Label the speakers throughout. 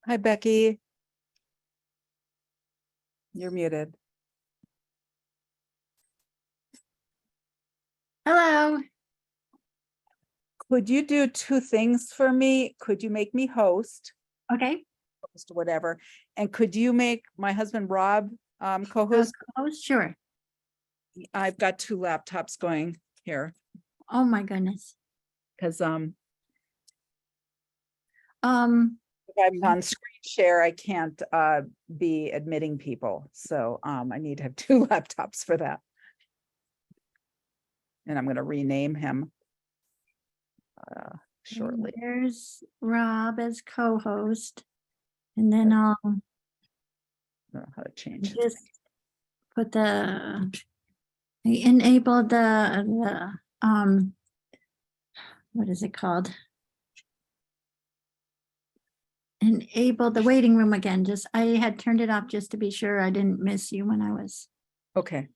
Speaker 1: Hi, Becky. You're muted.
Speaker 2: Hello.
Speaker 1: Could you do two things for me? Could you make me host,
Speaker 2: Okay.
Speaker 1: whatever? And could you make my husband Rob co-host?
Speaker 2: Oh, sure.
Speaker 1: I've got two laptops going here
Speaker 2: Oh my goodness.
Speaker 1: because
Speaker 2: Um,
Speaker 1: if I'm on screen share, I can't be admitting people. So I need to have two laptops for that. And I'm going to rename him shortly.
Speaker 2: there's Rob as co-host. And then I'll
Speaker 1: I don't know how to change it.
Speaker 2: just put I enabled the what is it called? Enable the waiting room again. I had turned it off just to be sure I didn't miss you when I was.
Speaker 1: Okay.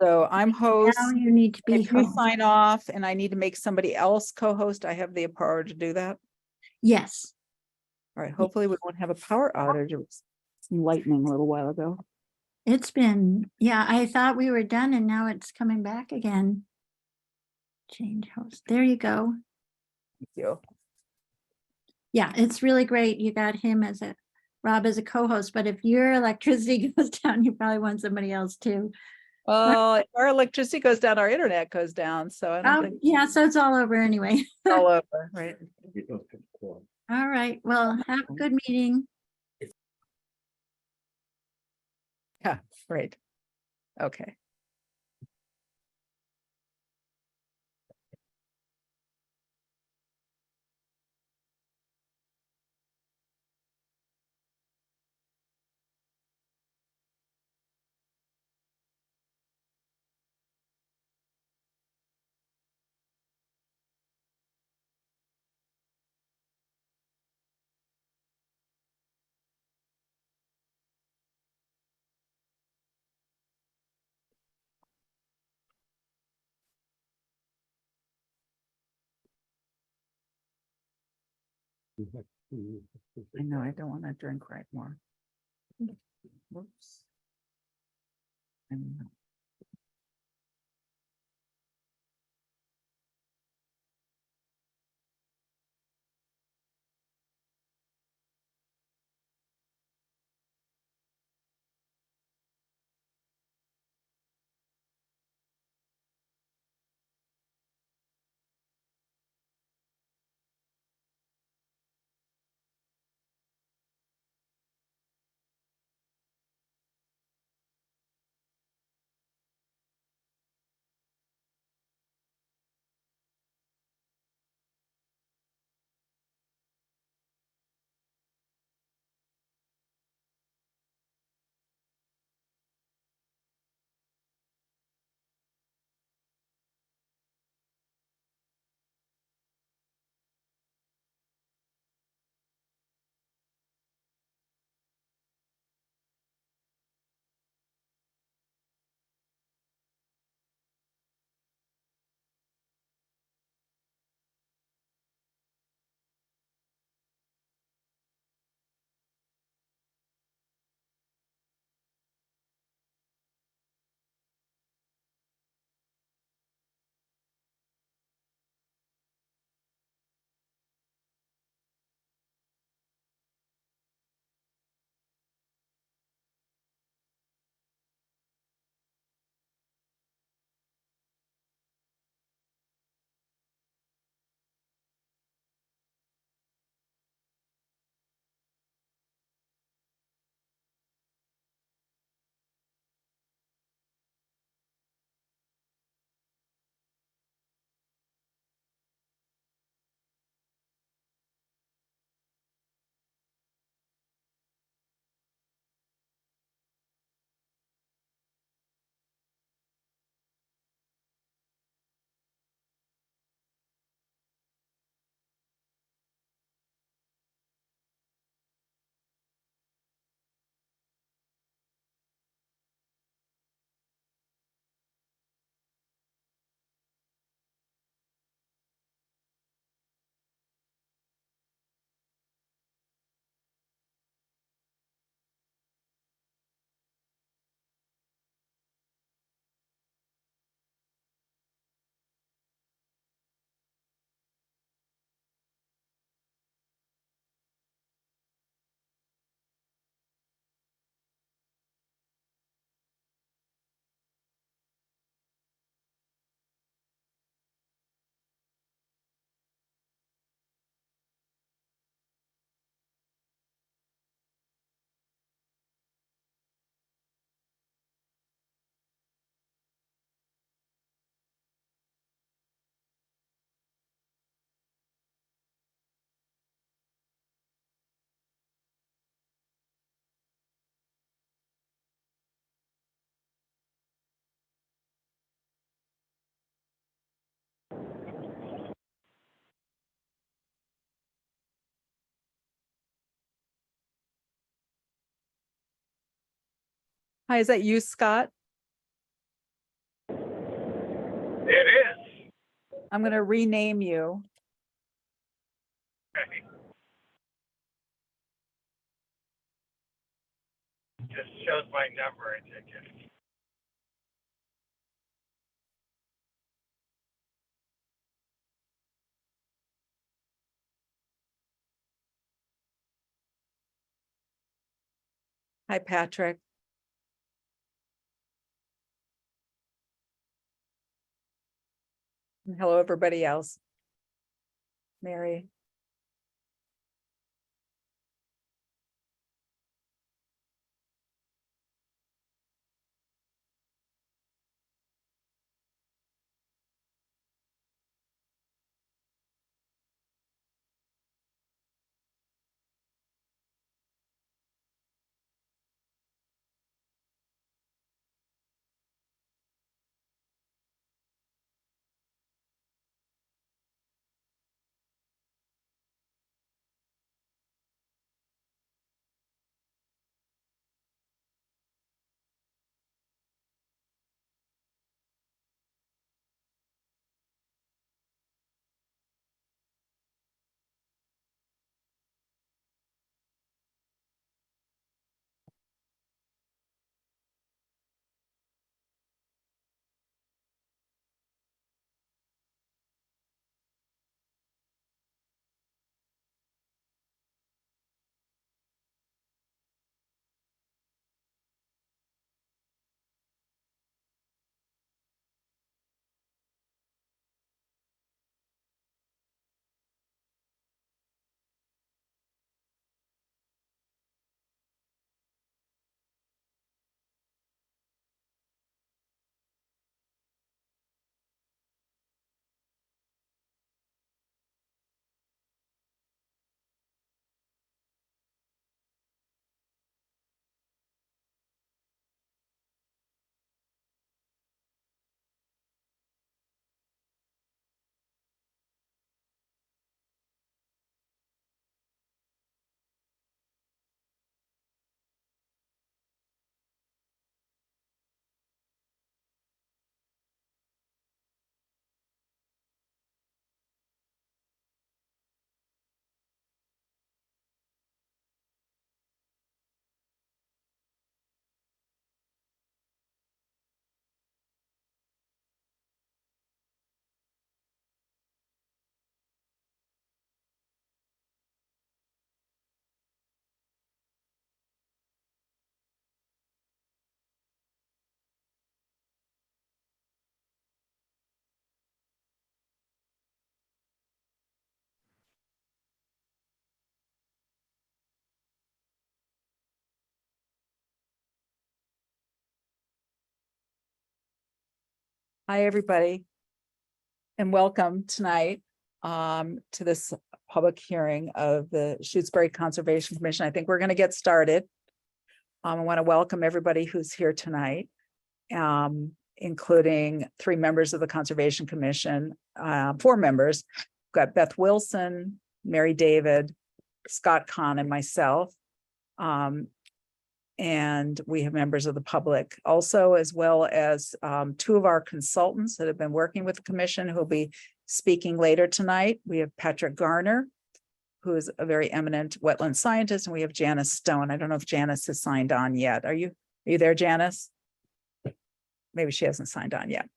Speaker 1: So I'm host.
Speaker 2: Now you need to be
Speaker 1: If you
Speaker 2: host.
Speaker 1: sign off and I need to make somebody else co-host, I have the power to do that.
Speaker 2: Yes.
Speaker 1: All right. Hopefully we won't have a power outage. It was some lightning a little while ago.
Speaker 2: It's been, yeah, I thought we were done and now it's coming back again. Change host. There you go.
Speaker 1: Thank you.
Speaker 2: Yeah, it's really great. You got him as Rob as a co-host, but if your electricity goes down, you probably want somebody else too.
Speaker 1: Well, if our electricity goes down, our internet goes down. So I don't think
Speaker 2: Yeah, so it's all over anyway.
Speaker 1: it's all over, right?
Speaker 2: All right. Well, have a good meeting.
Speaker 1: Yeah, great. Okay. I know I don't want to drink right more. Whoops. Hi, is that you, Scott?
Speaker 3: It is.
Speaker 1: I'm going to rename you.
Speaker 3: Okay. Just shows my number, I take it.
Speaker 1: Hi, Patrick. And hello, everybody else. Mary. Hi, everybody. And welcome tonight to this public hearing of the Shutesbury Conservation Commission. I think we're going to get started. I want to welcome everybody who's here tonight, including 3 members of the Conservation Commission, 4 members. We've got Beth Wilson, Mary David, Scott Kahn, and myself. And we have members of the public also, as well as 2 of our consultants that have been working with the commission who will be speaking later tonight. We have Patrick Garner, who is a very eminent wetland scientist, and we have Janice Stone. I don't know if Janice has signed on yet. Are you there, Janice? Maybe she hasn't signed on yet.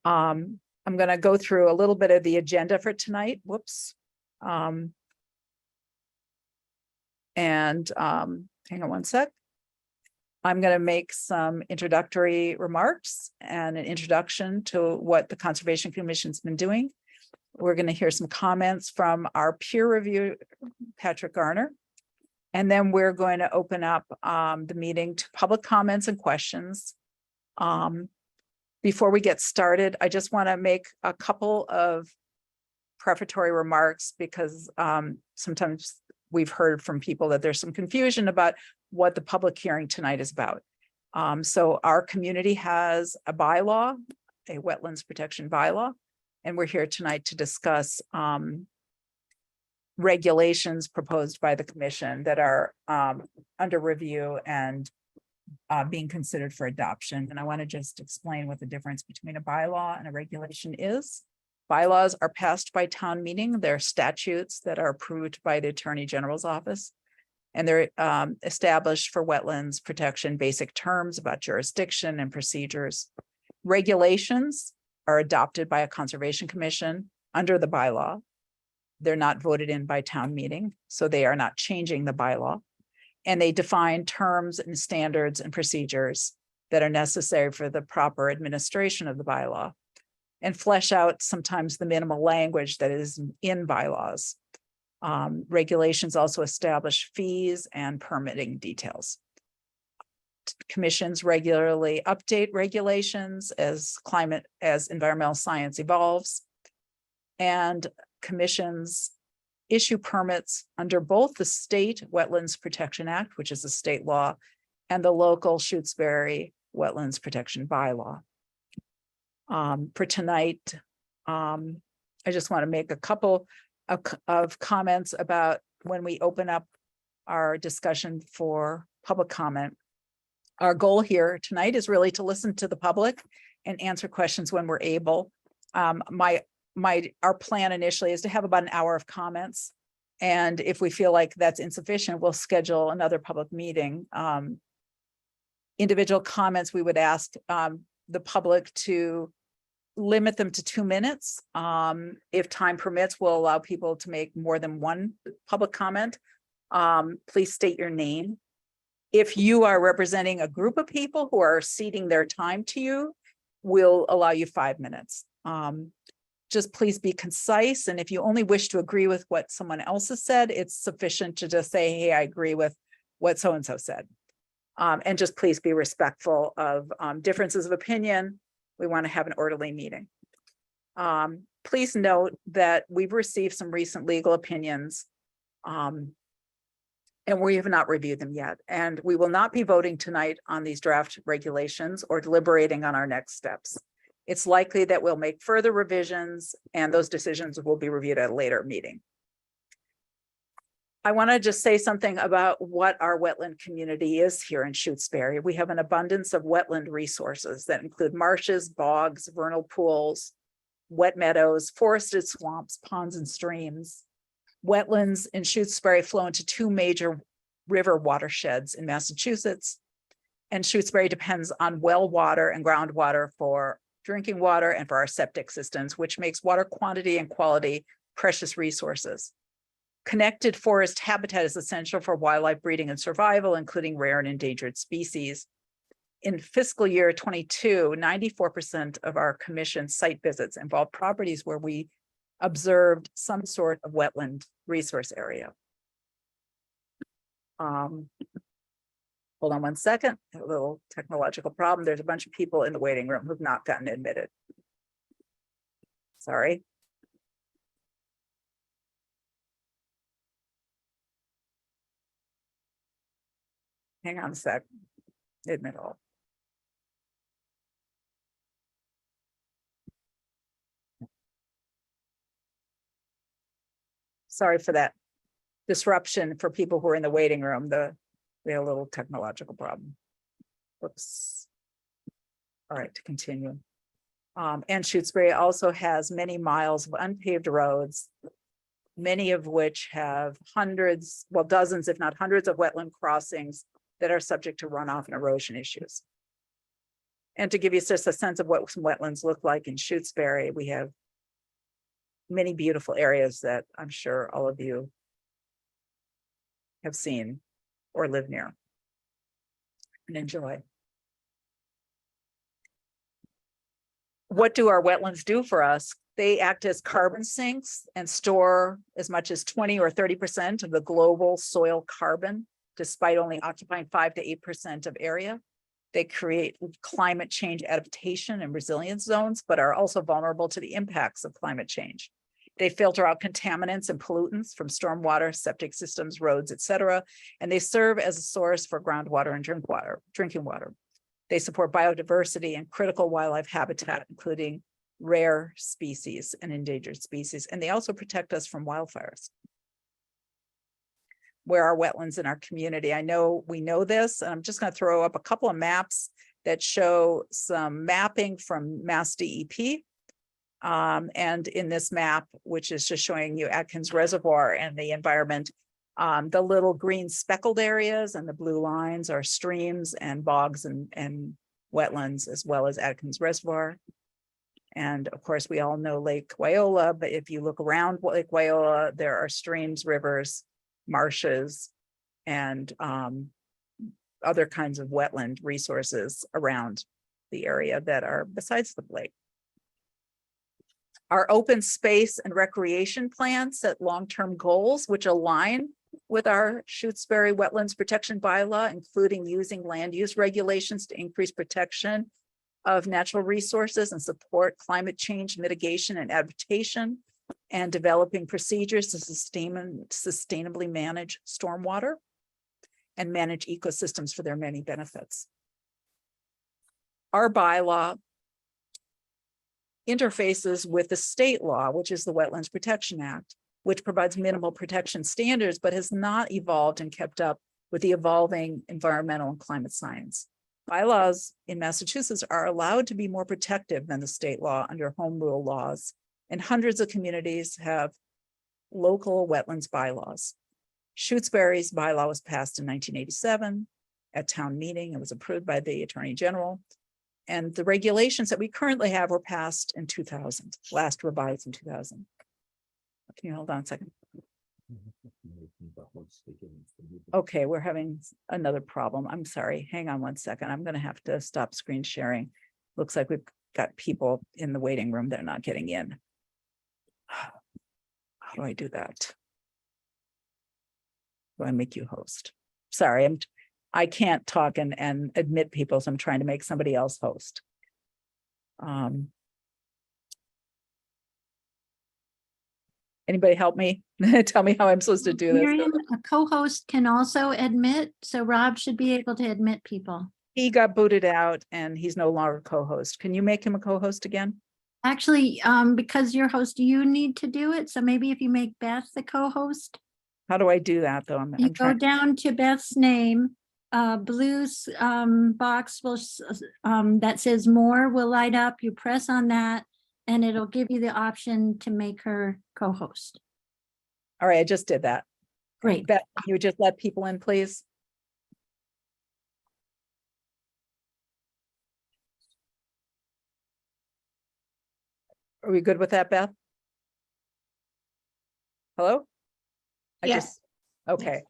Speaker 1: I'm going to go through a little bit of the agenda for tonight. Whoops. Hang on one sec. I'm going to make some introductory remarks and an introduction to what the Conservation Commission's been doing. We're going to hear some comments from our peer review, Patrick Garner, and then we're going to open up the meeting to public comments and questions. Before we get started, I just want to make a couple of prefatory remarks because sometimes we've heard from people that there's some confusion about what the public hearing tonight is about. So our community has a bylaw, a wetlands protection bylaw, and we're here tonight to discuss regulations proposed by the commission that are under review and being considered for adoption. And I want to just explain what the difference between a bylaw and a regulation is. Bylaws are passed by town meeting. They're statutes that are approved by the Attorney General's office. And they're established for wetlands protection, basic terms about jurisdiction and procedures. Regulations are adopted by a conservation commission under the bylaw. They're not voted in by town meeting, so they are not changing the bylaw. And they define terms and standards and procedures that are necessary for the proper administration of the bylaw and flesh out sometimes the minimal language that is in bylaws. Regulations also establish fees and permitting details. Commissions regularly update regulations as environmental science evolves. And commissions issue permits under both the State Wetlands Protection Act, which is a state law, and the local Shutesbury Wetlands Protection Bylaw. For tonight, I just want to make a couple of comments about when we open up our discussion for public comment. Our goal here tonight is really to listen to the public and answer questions when we're able. Our plan initially is to have about an hour of comments. And if we feel like that's insufficient, we'll schedule another public meeting. Individual comments, we would ask the public to limit them to 2 minutes. If time permits, we'll allow people to make more than one public comment. Please state your name. If you are representing a group of people who are ceding their time to you, we'll allow you 5 minutes. Just please be concise. And if you only wish to agree with what someone else has said, it's sufficient to just say, hey, I agree with what so-and-so said. And just please be respectful of differences of opinion. We want to have an orderly meeting. Please note that we've received some recent legal opinions and we have not reviewed them yet. And we will not be voting tonight on these draft regulations or deliberating on our next steps. It's likely that we'll make further revisions and those decisions will be reviewed at a later meeting. I want to just say something about what our wetland community is here in Shutesbury. We have an abundance of wetland resources that include marshes, bogs, vernal pools, wet meadows, forested swamps, ponds, and streams. Wetlands in Shutesbury flow into 2 major river watersheds in Massachusetts, and Shutesbury depends on well water and groundwater for drinking water and for our septic systems, which makes water quantity and quality precious resources. Connected forest habitat is essential for wildlife breeding and survival, including rare and endangered species. In fiscal year 22, 94% of our commission site visits involved properties where we observed some sort of wetland resource area. Hold on one second, a little technological problem. There's a bunch of people in the waiting room who've not gotten admitted. Sorry. Hang on a sec. Admit all. Sorry for that disruption for people who are in the waiting room. We had a little technological problem. Whoops. All right, to continue. And Shutesbury also has many miles of unpaved roads, many of which have hundreds, well, dozens, if not hundreds of wetland crossings that are subject to runoff and erosion issues. And to give you just a sense of what some wetlands look like in Shutesbury, we have many beautiful areas that I'm sure all of you have seen or live near and enjoy. What do our wetlands do for us? They act as carbon sinks and store as much as 20 or 30% of the global soil carbon, despite only occupying 5 to 8% of area. They create climate change adaptation and resilience zones, but are also vulnerable to the impacts of climate change. They filter out contaminants and pollutants from stormwater, septic systems, roads, etc., and they serve as a source for groundwater and drinking water. They support biodiversity and critical wildlife habitat, including rare species and endangered species, and they also protect us from wildfires. where are wetlands in our community. I know we know this, and I'm just going to throw up a couple of maps that show some mapping from Mass DEP. And in this map, which is just showing you Atkins Reservoir and the environment, the little green speckled areas and the blue lines are streams and bogs and wetlands, as well as Atkins Reservoir. And of course, we all know Lake Wyola, but if you look around Lake Wyola, there are streams, rivers, marshes, and other kinds of wetland resources around the area that are besides the lake. Our open space and recreation plans set long-term goals which align with our Shutesbury Wetlands Protection Bylaw, including using land use regulations to increase protection of natural resources and support climate change mitigation and adaptation, and developing procedures to sustainably manage stormwater and manage ecosystems for their many benefits. Our bylaw interfaces with the state law, which is the Wetlands Protection Act, which provides minimal protection standards, but has not evolved and kept up with the evolving environmental and climate science. Bylaws in Massachusetts are allowed to be more protective than the state law under home rule laws, and hundreds of communities have local wetlands bylaws. Shutesbury's bylaw was passed in 1987 at town meeting. It was approved by the Attorney General. And the regulations that we currently have were passed in 2000, last revised in 2000. Can you hold on a second? Okay, we're having another problem. I'm sorry. Hang on one second. I'm going to have to stop screen sharing. Looks like we've got people in the waiting room that are not getting in. How do I do that? Do I make you host? Sorry, I can't talk and admit people, so I'm trying to make somebody else host. Anybody help me? Tell me how I'm supposed to do this.
Speaker 2: Miriam, a co-host can also admit, so Rob should be able to admit people.
Speaker 1: He got booted out and he's no longer co-host. Can you make him a co-host again?
Speaker 2: Actually, because you're host, you need to do it. So maybe if you make Beth the co-host,
Speaker 1: How do I do that though?
Speaker 2: you
Speaker 1: I'm
Speaker 2: go
Speaker 1: trying.
Speaker 2: down to Beth's name, blue box will that says more will light up. You press on that and it'll give you the option to make her co-host.
Speaker 1: All right, I just did that.
Speaker 2: Great.
Speaker 1: Beth, can you just let people in, please? Are we good with that, Beth? Hello?
Speaker 2: Yes.
Speaker 1: Okay.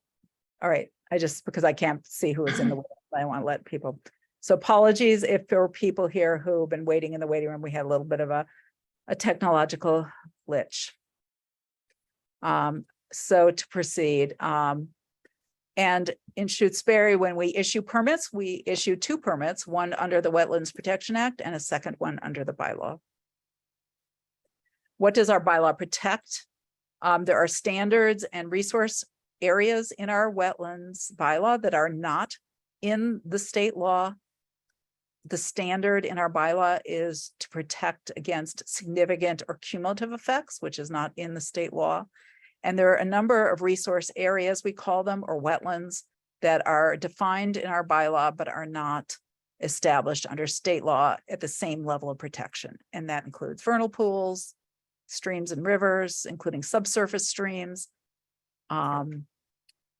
Speaker 1: All right. Because I can't see who is in the waiting room, I want to let people. So apologies if there were people here who've been waiting in the waiting room. We had a little bit of a technological glitch. So to proceed, and in Shutesbury, when we issue permits, we issue two permits, one under the Wetlands Protection Act and a second one under the bylaw. What does our bylaw protect? There are standards and resource areas in our wetlands bylaw that are not in the state law. The standard in our bylaw is to protect against significant or cumulative effects, which is not in the state law. And there are a number of resource areas, we call them, or wetlands, that are defined in our bylaw, but are not established under state law at the same level of protection. And that includes vernal pools, streams and rivers, including subsurface streams,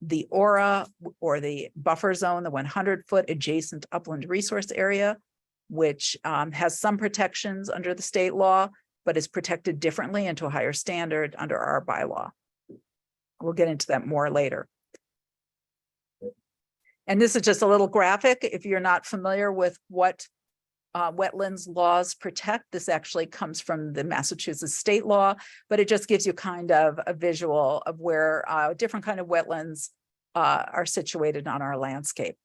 Speaker 1: the aura or the buffer zone, the 100-foot adjacent upland resource area, which has some protections under the state law, but is protected differently and to a higher standard under our bylaw. We'll get into that more later. And this is just a little graphic. If you're not familiar with what wetlands laws protect, this actually comes from the Massachusetts state law, but it just gives you kind of a visual of where different kind of wetlands are situated on our landscape.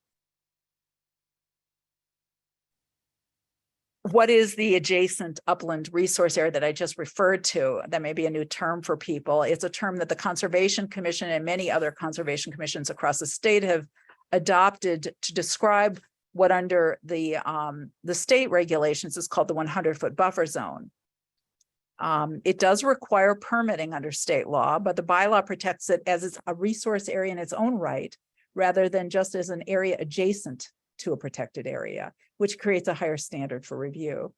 Speaker 1: What is the adjacent upland resource area that I just referred to? That may be a new term for people. It's a term that the Conservation Commission and many other conservation commissions across the state have adopted to describe what under the state regulations is called the 100-foot buffer zone. It does require permitting under state law, but the bylaw protects it as it's a resource area in its own right, rather than just as an area adjacent to a protected area, which creates a higher standard for review.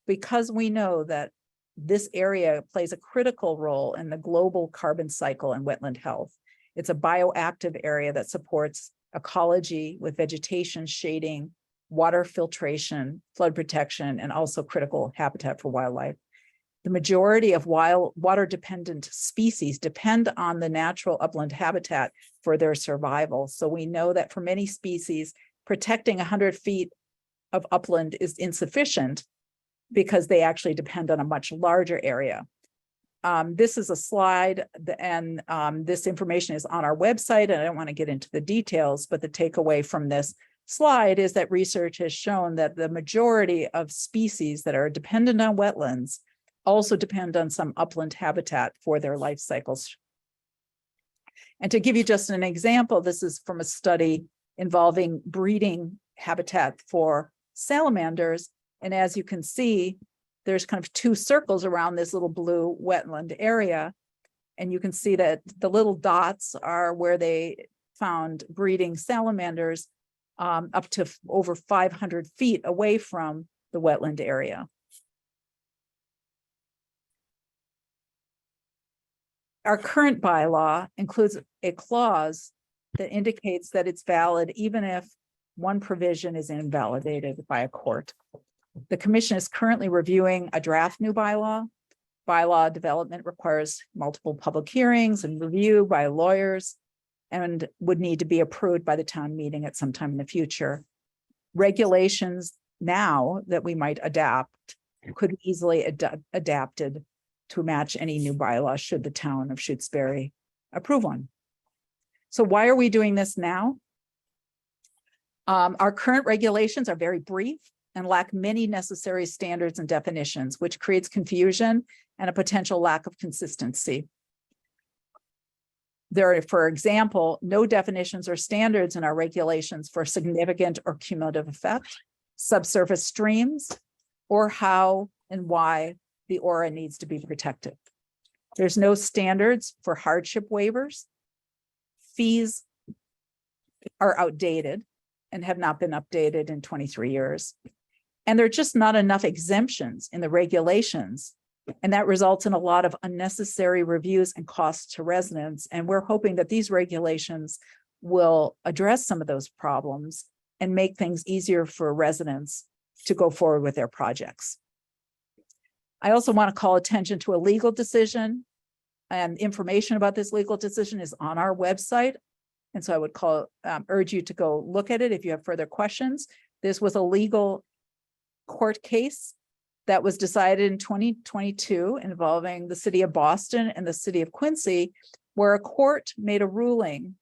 Speaker 1: Because we know that this area plays a critical role in the global carbon cycle and wetland health. It's a bioactive area that supports ecology with vegetation, shading, water filtration, flood protection, and also critical habitat for wildlife. The majority of wild water-dependent species depend on the natural upland habitat for their survival. So we know that for many species, protecting 100 feet of upland is insufficient because they actually depend on a much larger area. This is a slide, and this information is on our website, and I don't want to get into the details, but the takeaway from this slide is that research has shown that the majority of species that are dependent on wetlands also depend on some upland habitat for their life cycles. And to give you just an example, this is from a study involving breeding habitat for salamanders. And as you can see, there's kind of two circles around this little blue wetland area. And you can see that the little dots are where they found breeding salamanders up to over 500 feet away from the wetland area. Our current bylaw includes a clause that indicates that it's valid even if one provision is invalidated by a court. The commission is currently reviewing a draft new bylaw. Bylaw development requires multiple public hearings and review by lawyers and would need to be approved by the town meeting at some time in the future. Regulations now that we might adapt could be easily adapted to match any new bylaw should the town of Shutesbury approve one. So why are we doing this now? Our current regulations are very brief and lack many necessary standards and definitions, which creates confusion and a potential lack of consistency. There are, for example, no definitions or standards in our regulations for significant or cumulative effect, subsurface streams, or how and why the aura needs to be protected. There's no standards for hardship waivers. Fees are outdated and have not been updated in 23 years. And there are just not enough exemptions in the regulations. And that results in a lot of unnecessary reviews and costs to residents. And we're hoping that these regulations will address some of those problems and make things easier for residents to go forward with their projects. I also want to call attention to a legal decision, and information about this legal decision is on our website. And so I would urge you to go look at it if you have further questions. This was a legal court case that was decided in 2022 involving the city of Boston and the city of Quincy, where a court made a ruling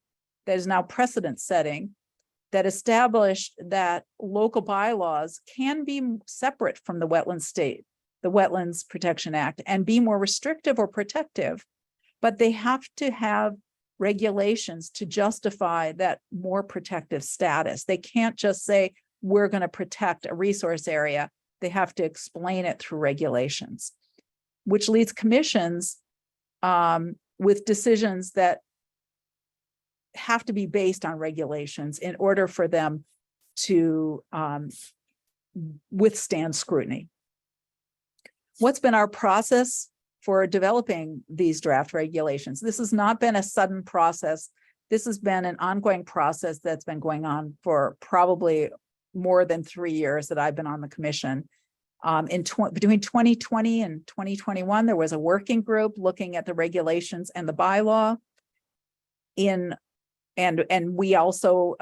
Speaker 1: that is now precedent setting that established that local bylaws can be separate from the Wetlands Protection Act, and be more restrictive or protective, but they have to have regulations to justify that more protective status. They can't just say, we're going to protect a resource area. They have to explain it through regulations, which leads commissions with decisions that have to be based on regulations in order for them to withstand scrutiny. What's been our process for developing these draft regulations? This has not been a sudden process. This has been an ongoing process that's been going on for probably more than 3 years that I've been on the commission. Between 2020 and 2021, there was a working group looking at the regulations and the bylaw. And we also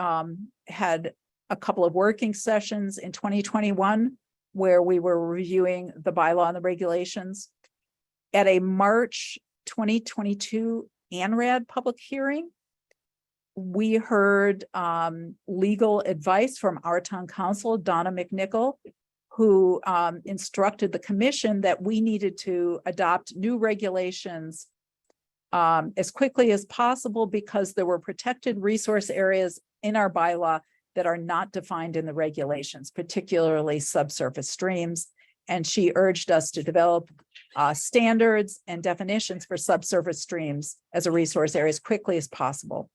Speaker 1: had a couple of working sessions in 2021 where we were reviewing the bylaw and the regulations. At a March 2022 ANRAD public hearing, we heard legal advice from our town council, Donna McNichol, who instructed the commission that we needed to adopt new regulations as quickly as possible because there were protected resource areas in our bylaw that are not defined in the regulations, particularly subsurface streams. And she urged us to develop standards and definitions for subsurface streams as a resource area as quickly as possible.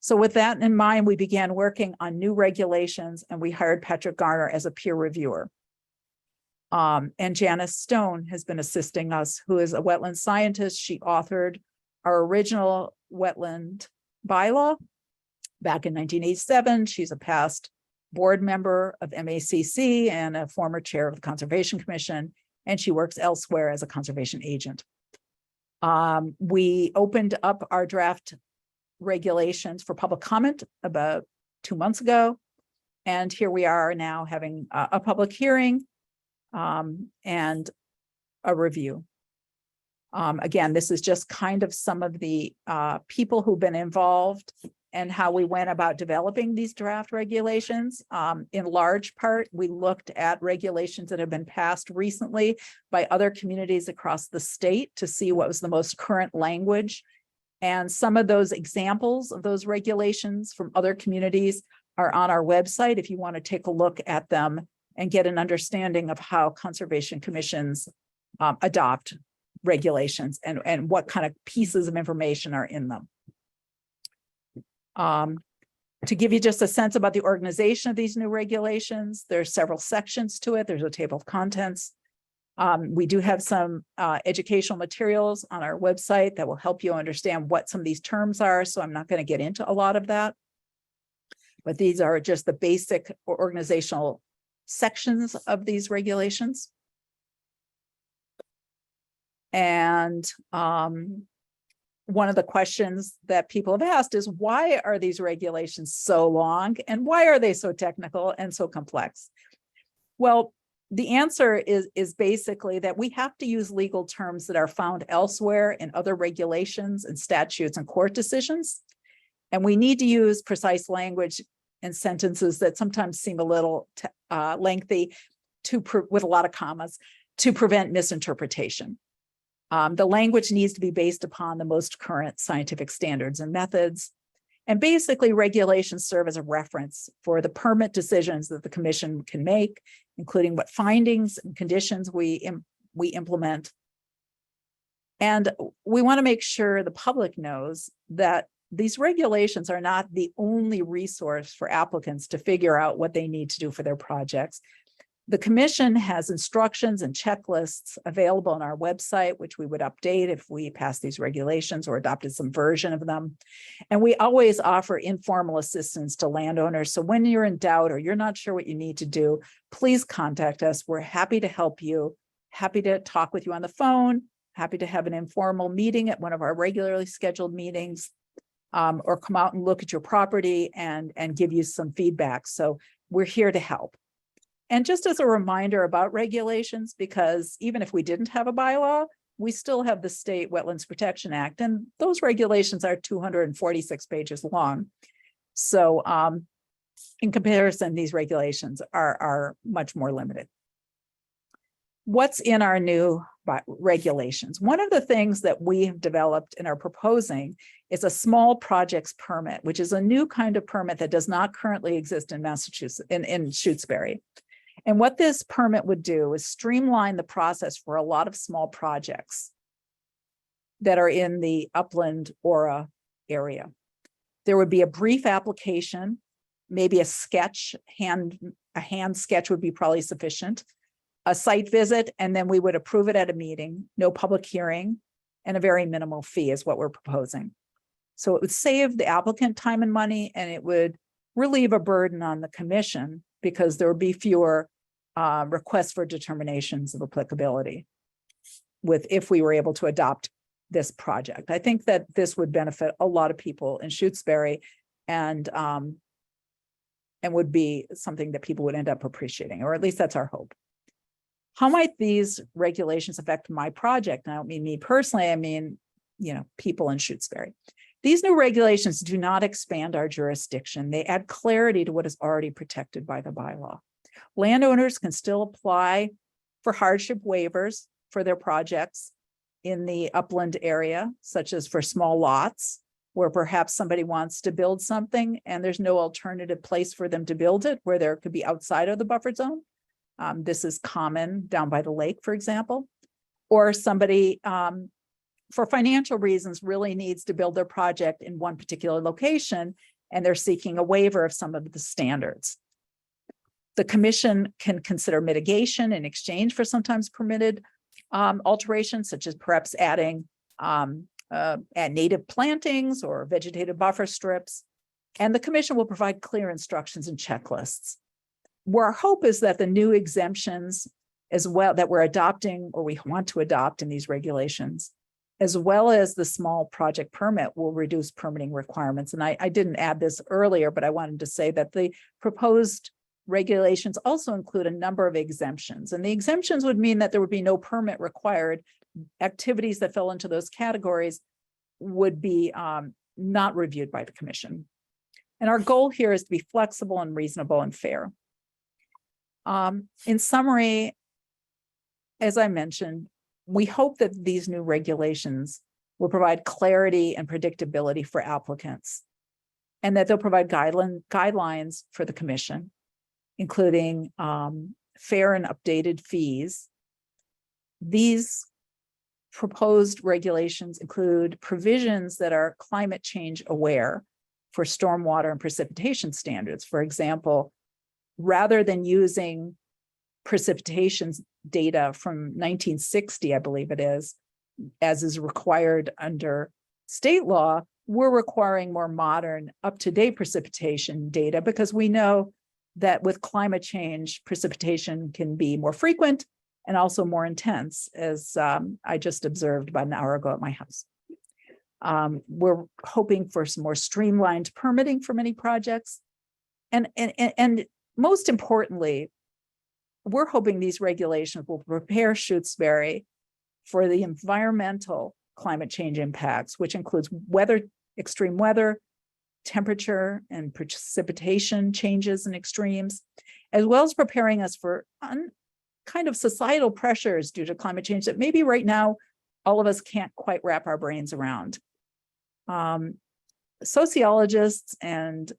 Speaker 1: So with that in mind, we began working on new regulations and we hired Patrick Garner as a peer reviewer. And Janice Stone has been assisting us, who is a wetland scientist. She authored our original wetland bylaw back in 1987. She's a past board member of MACC and a former chair of the Conservation Commission, and she works elsewhere as a conservation agent. We opened up our draft regulations for public comment about 2 months ago, and here we are now having a public hearing and a review. Again, this is just kind of some of the people who've been involved and how we went about developing these draft regulations. In large part, we looked at regulations that have been passed recently by other communities across the state to see what was the most current language. And some of those examples of those regulations from other communities are on our website if you want to take a look at them and get an understanding of how conservation commissions adopt regulations and what kind of pieces of information are in them. To give you just a sense about the organization of these new regulations, there's several sections to it. There's a table of contents. We do have some educational materials on our website that will help you understand what some of these terms are. So I'm not going to get into a lot of that. But these are just the basic organizational sections of these regulations. And one of the questions that people have asked is, why are these regulations so long and why are they so technical and so complex? Well, the answer is basically that we have to use legal terms that are found elsewhere in other regulations and statutes and court decisions. And we need to use precise language and sentences that sometimes seem a little lengthy with a lot of commas to prevent misinterpretation. The language needs to be based upon the most current scientific standards and methods. And basically, regulations serve as a reference for the permit decisions that the commission can make, including what findings and conditions we implement. And we want to make sure the public knows that these regulations are not the only resource for applicants to figure out what they need to do for their projects. The commission has instructions and checklists available on our website, which we would update if we passed these regulations or adopted some version of them. And we always offer informal assistance to landowners. So when you're in doubt or you're not sure what you need to do, please contact us. We're happy to help you, happy to talk with you on the phone, happy to have an informal meeting at one of our regularly scheduled meetings, or come out and look at your property and give you some feedback. So we're here to help. And just as a reminder about regulations, because even if we didn't have a bylaw, we still have the State Wetlands Protection Act, and those regulations are 246 pages long. So in comparison, these regulations are much more limited. What's in our new regulations? One of the things that we have developed and are proposing is a small projects permit, which is a new kind of permit that does not currently exist in Massachusetts, in Shutesbury. And what this permit would do is streamline the process for a lot of small projects that are in the upland Aura area. There would be a brief application, maybe a sketch, a hand sketch would be probably sufficient, a site visit, and then we would approve it at a meeting, no public hearing, and a very minimal fee is what we're proposing. So it would save the applicant time and money, and it would relieve a burden on the commission because there would be fewer requests for determinations of applicability if we were able to adopt this project. I think that this would benefit a lot of people in Shutesbury and would be something that people would end up appreciating, or at least that's our hope. How might these regulations affect my project? And I don't mean me personally, I mean, people in Shutesbury. These new regulations do not expand our jurisdiction. They add clarity to what is already protected by the bylaw. Landowners can still apply for hardship waivers for their projects in the upland area, such as for small lots, where perhaps somebody wants to build something and there's no alternative place for them to build it, where there could be outside of the buffer zone. This is common down by the lake, for example. or somebody for financial reasons really needs to build their project in one particular location, and they're seeking a waiver of some of the standards. The commission can consider mitigation in exchange for sometimes permitted alterations, such as perhaps adding native plantings or vegetative buffer strips. And the commission will provide clear instructions and checklists. Where our hope is that the new exemptions as well that we're adopting, or we want to adopt in these regulations, as well as the small project permit, will reduce permitting requirements. And I didn't add this earlier, but I wanted to say that the proposed regulations also include a number of exemptions. And the exemptions would mean that there would be no permit required. Activities that fell into those categories would be not reviewed by the commission. And our goal here is to be flexible and reasonable and fair. In summary, as I mentioned, we hope that these new regulations will provide clarity and predictability for applicants, and that they'll provide guidelines for the commission, including fair and updated fees. These proposed regulations include provisions that are climate change aware for stormwater and precipitation standards. For example, rather than using precipitation data from 1960, I believe it is, as is required under state law, we're requiring more modern, up-to-date precipitation data, because we know that with climate change, precipitation can be more frequent and also more intense, as I just observed about an hour ago at my house. We're hoping for some more streamlined permitting for many projects. And most importantly, we're hoping these regulations will prepare Shutesbury for the environmental climate change impacts, which includes extreme weather, temperature and precipitation changes and extremes, as well as preparing us for kind of societal pressures due to climate change that maybe right now all of us can't quite wrap our brains around. Sociologists and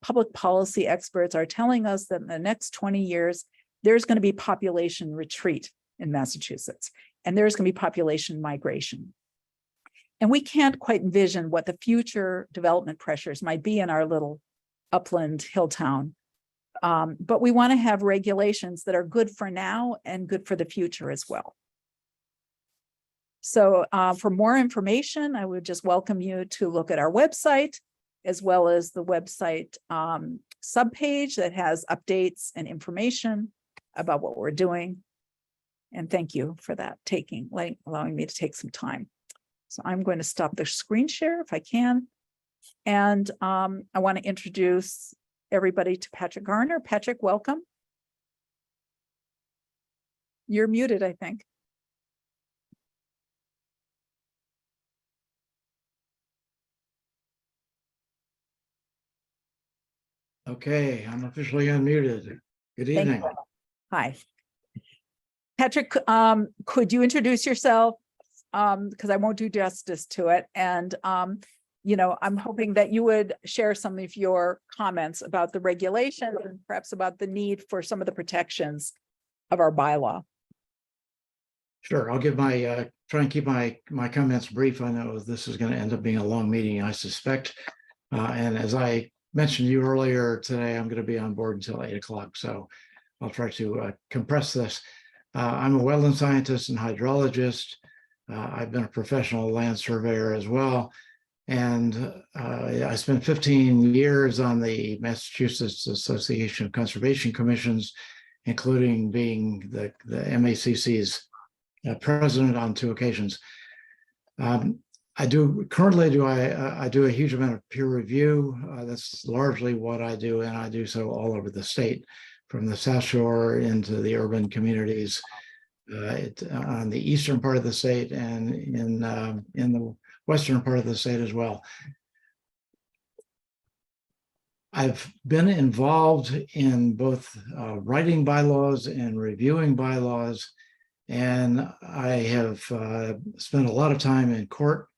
Speaker 1: public policy experts are telling us that in the next 20 years, there's going to be population retreat in Massachusetts, and there's going to be population migration. And we can't quite envision what the future development pressures might be in our little upland hill town. But we want to have regulations that are good for now and good for the future as well. So for more information, I would just welcome you to look at our website, as well as the website subpage that has updates and information about what we're doing. And thank you for that, allowing me to take some time. So I'm going to stop the screen share if I can. And I want to introduce everybody to Patrick Garner. Patrick, welcome. You're muted, I think.
Speaker 4: Okay, I'm officially unmuted. Good evening.
Speaker 1: Hi. Patrick, could you introduce yourself? Because I won't do justice to it. And, I'm hoping that you would share some of your comments about the regulation and perhaps about the need for some of the protections of our bylaw.
Speaker 4: Sure, I'll give try and keep my comments brief. I know this is going to end up being a long meeting, I suspect. And as I mentioned to you earlier today, I'm going to be on board until 8 o'clock. So I'll try to compress this. I'm a wetland scientist and hydrologist. I've been a professional land surveyor as well. And I spent 15 years on the Massachusetts Association of Conservation Commissions, including being the MACC's president on 2 occasions. I do a huge amount of peer review. That's largely what I do, and I do so all over the state, from the South Shore into the urban communities on the eastern part of the state and in the western part of the state as well. I've been involved in both writing bylaws and reviewing bylaws, and I have spent a lot of time in court,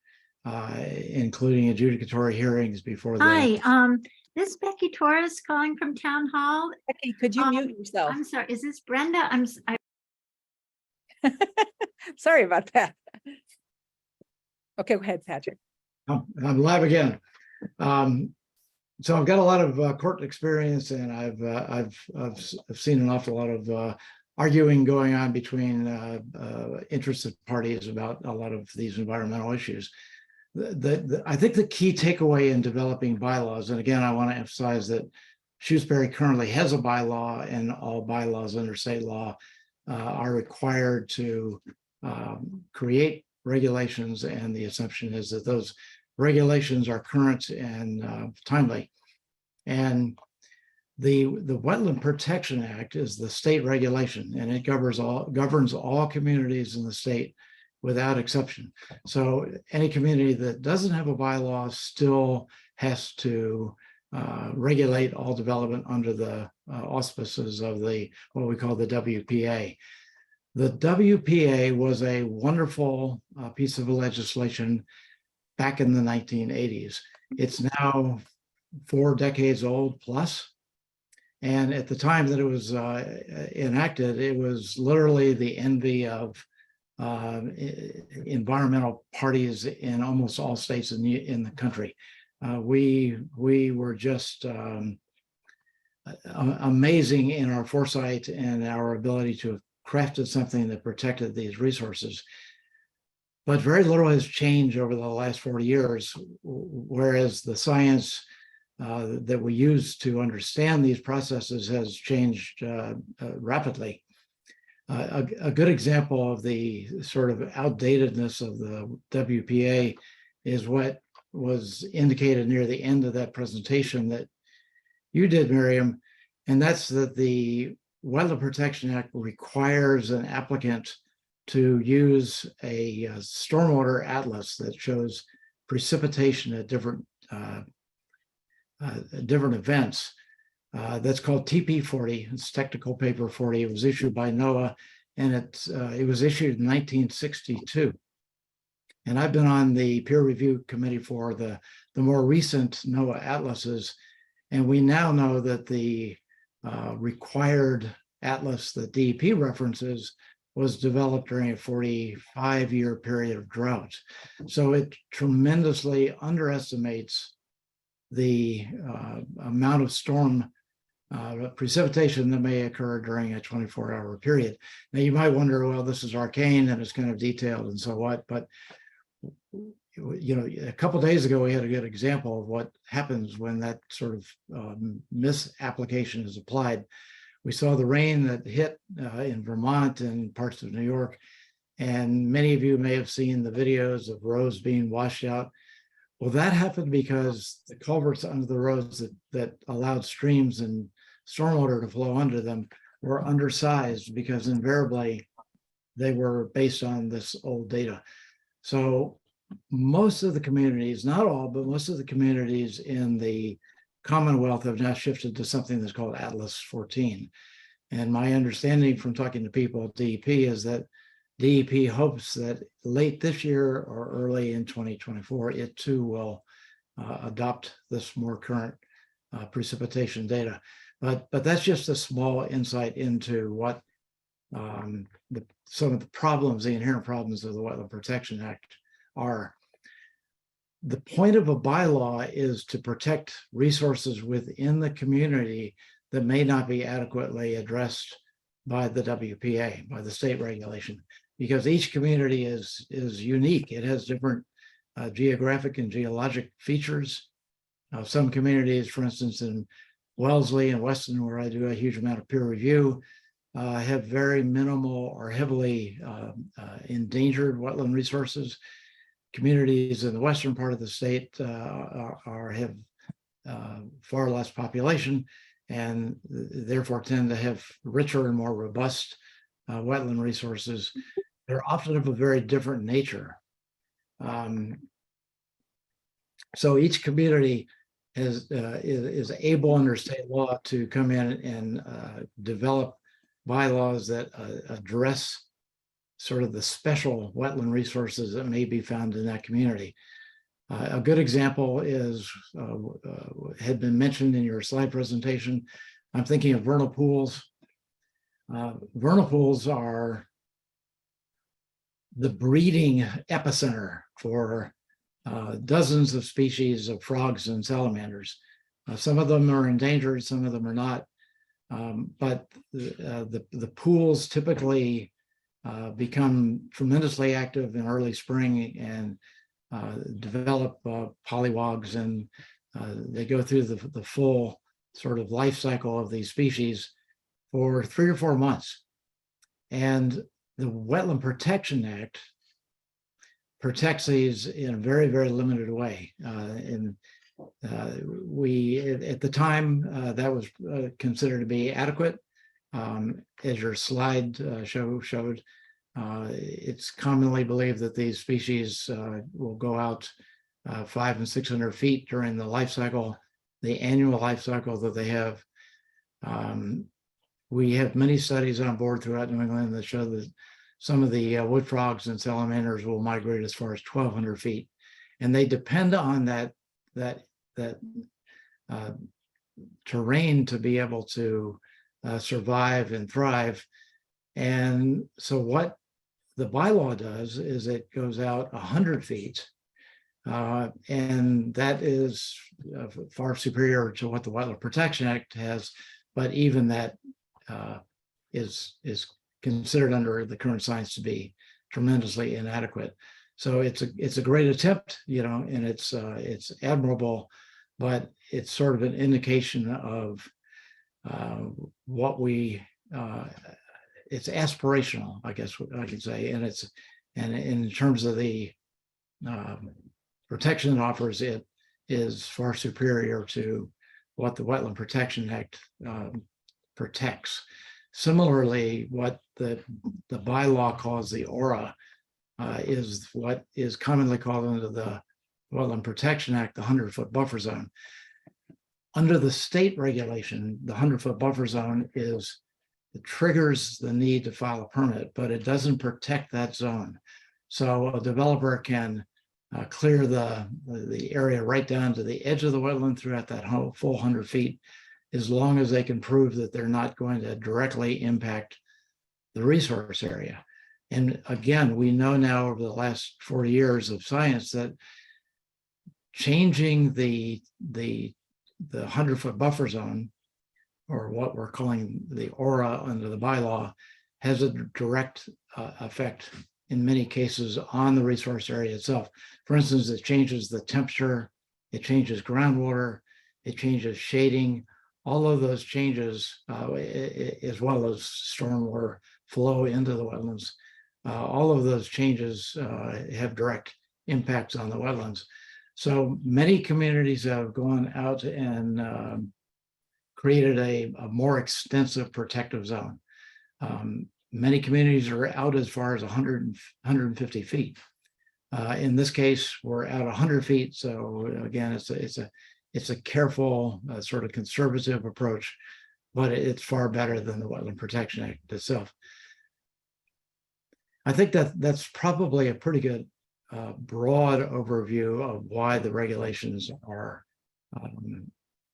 Speaker 4: including adjudicatory hearings before the—
Speaker 2: Hi, this is Becky Torres calling from Town Hall.
Speaker 1: Becky, could you mute yourself?
Speaker 2: I'm sorry, is this Brenda?
Speaker 1: Sorry about that. Okay, go ahead, Patrick.
Speaker 4: I'm live again. So I've got a lot of court experience, and I've seen an awful lot of arguing going on between interested parties about a lot of these environmental issues. I think the key takeaway in developing bylaws, and again, I want to emphasize that Shutesbury currently has a bylaw, and all bylaws under state law are required to create regulations, and the assumption is that those regulations are current and timely. And the Wetland Protection Act is the state regulation, and it governs all communities in the state without exception. So any community that doesn't have a bylaw still has to regulate all development under the auspices of what we call the WPA. The WPA was a wonderful piece of legislation back in the 1980s. It's now 4 decades old plus. And at the time that it was enacted, it was literally the envy of environmental parties in almost all states in the country. We were just amazing in our foresight and our ability to have crafted something that protected these resources. But very little has changed over the last 40 years, whereas the science that we use to understand these processes has changed rapidly. A good example of the sort of outdatedness of the WPA is what was indicated near the end of that presentation that you did, Miriam, and that's that the Wetland Protection Act requires an applicant to use a stormwater atlas that shows precipitation at different events. That's called TP40. It's technical paper 40. It was issued by NOAA, and it was issued in 1962. And I've been on the peer review committee for the more recent NOAA atlases, and we now know that the required atlas that DEP references was developed during a 45-year period of drought. So it tremendously underestimates the amount of storm precipitation that may occur during a 24-hour period. Now you might wonder, well, this is arcane and it's kind of detailed and so what, but you know, a couple of days ago we had a good example of what happens when that sort of misapplication is applied. We saw the rain that hit in Vermont and parts of New York, and many of you may have seen the videos of roads being washed out. Well, that happened because the culverts under the roads that allowed streams and stormwater to flow under them were undersized because invariably they were based on this old data. So most of the communities, not all, but most of the communities in the Commonwealth have now shifted to something that's called Atlas 14. And my understanding from talking to people at DEP is that DEP hopes that late this year or early in 2024, it too will adopt this more current precipitation data. But that's just a small insight into what some of the problems, the inherent problems of the Wetland Protection Act are. The point of a bylaw is to protect resources within the community that may not be adequately addressed by the WPA, by the state regulation, because each community is unique. It has different geographic and geologic features. Some communities, for instance, in Wellesley and Weston, where I do a huge amount of peer review, have very minimal or heavily endangered wetland resources. Communities in the western part of the state have far less population and therefore tend to have richer and more robust wetland resources. They're often of a very different nature. So each community is able under state law to come in and develop bylaws that address sort of the special wetland resources that may be found in that community. A good example is, had been mentioned in your slide presentation. I'm thinking of vernal pools. Vernal pools are the breeding epicenter for dozens of species of frogs and salamanders. Some of them are endangered, some of them are not. But the pools typically become tremendously active in early spring and develop polywogs, and they go through the full sort of life cycle of these species for 3 or 4 months. And the Wetland Protection Act protects these in a very, very limited way. We, at the time, that was considered to be adequate. As your slide showed, it's commonly believed that these species will go out 500 and 600 feet during the life cycle, the annual life cycle that they have. We have many studies on board throughout New England that show that some of the wood frogs and salamanders will migrate as far as 1,200 feet, and they depend on that terrain to be able to survive and thrive. And so what the bylaw does is it goes out 100 feet, and that is far superior to what the Wetland Protection Act has, but even that is considered under the current science to be tremendously inadequate. So it's a great attempt, and it's admirable, but it's sort of an indication of what we it's aspirational, I guess I could say, and in terms of the protection it offers, it is far superior to what the Wetland Protection Act protects. Similarly, what the bylaw calls the aura is what is commonly called under the Wetland Protection Act, the 100-foot buffer zone. Under the state regulation, the 100-foot buffer zone it triggers the need to file a permit, but it doesn't protect that zone. So a developer can clear the area right down to the edge of the wetland throughout that full 100 feet, as long as they can prove that they're not going to directly impact the resource area. And again, we know now over the last 40 years of science that changing the 100-foot buffer zone, or what we're calling the aura under the bylaw, has a direct effect in many cases on the resource area itself. For instance, it changes the temperature, it changes groundwater, it changes shading. All of those changes, as well as stormwater flow into the wetlands, all of those changes have direct impacts on the wetlands. So many communities have gone out and created a more extensive protective zone. Many communities are out as far as 150 feet. In this case, we're out 100 feet. So again, it's a careful, sort of conservative approach, but it's far better than the Wetland Protection Act itself. I think that's probably a pretty good broad overview of why the regulations are,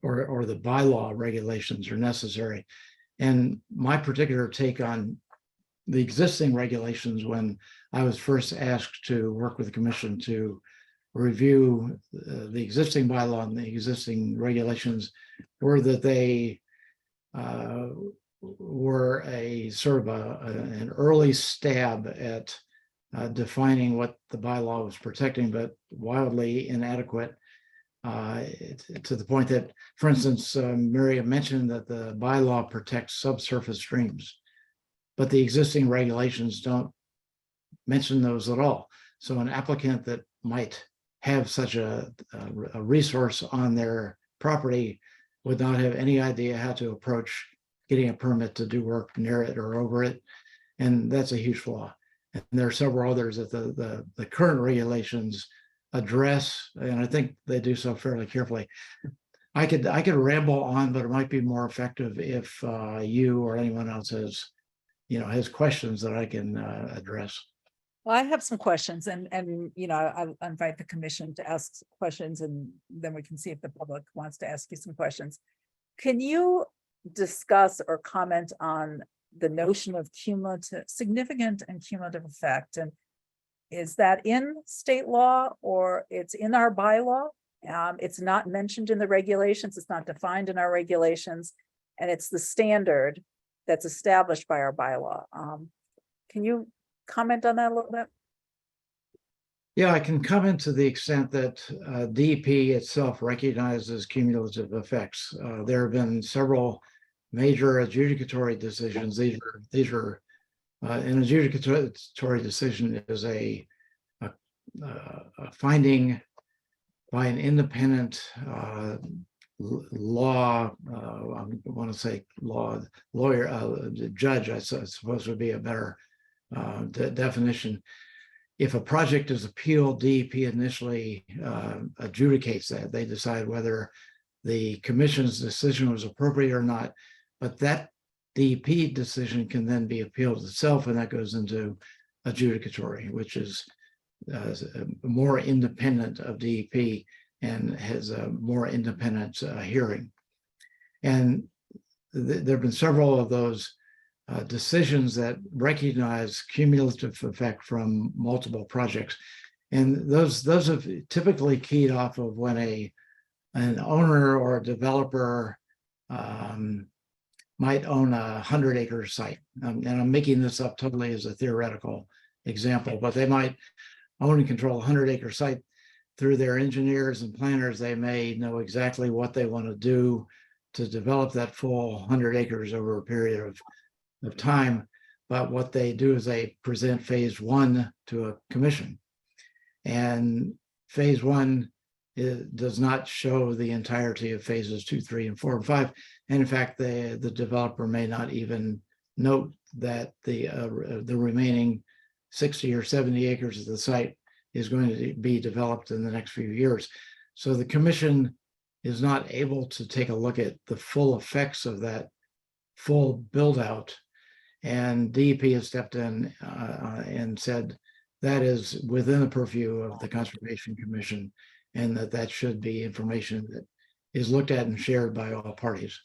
Speaker 4: or the bylaw regulations are necessary. And my particular take on the existing regulations, when I was first asked to work with the commission to review the existing bylaw and the existing regulations, were that they were a sort of an early stab at defining what the bylaw was protecting, but wildly inadequate, to the point that, for instance, Miriam mentioned that the bylaw protects subsurface streams, but the existing regulations don't mention those at all. So an applicant that might have such a resource on their property would not have any idea how to approach getting a permit to do work near it or over it. And that's a huge flaw. And there are several others that the current regulations address, and I think they do so fairly carefully. I could ramble on, but it might be more effective if you or anyone else has questions that I can address.
Speaker 1: Well, I have some questions, and I'll invite the commission to ask questions, and then we can see if the public wants to ask you some questions. Can you discuss or comment on the notion of significant and cumulative effect? And is that in state law or it's in our bylaw? It's not mentioned in the regulations. It's not defined in our regulations. And it's the standard that's established by our bylaw. Can you comment on that a little bit?
Speaker 4: Yeah, I can comment to the extent that DEP itself recognizes cumulative effects. There have been several major adjudicatory decisions. These are an adjudicatory decision is a finding by an independent law, I want to say lawyer, judge, I suppose would be a better definition. If a project is appealed, DEP initially adjudicates that. They decide whether the commission's decision was appropriate or not, but that DEP decision can then be appealed itself, and that goes into adjudicatory, which is more independent of DEP and has a more independent hearing. And there have been several of those decisions that recognize cumulative effect from multiple projects. And those have typically keyed off of when an owner or a developer might own 100-acre site. And I'm making this up totally as a theoretical example, but they might own and control a 100-acre site. Through their engineers and planners, they may know exactly what they want to do to develop that full 100 acres over a period of time. But what they do is they present phase one to a commission. And phase one does not show the entirety of phases 2, 3, and 4, and 5. And in fact, the developer may not even note that the remaining 60 or 70 acres of the site is going to be developed in the next few years. So the commission is not able to take a look at the full effects of that full build out. And DEP has stepped in and said that is within the purview of the Conservation Commission, and that should be information that is looked at and shared by all parties.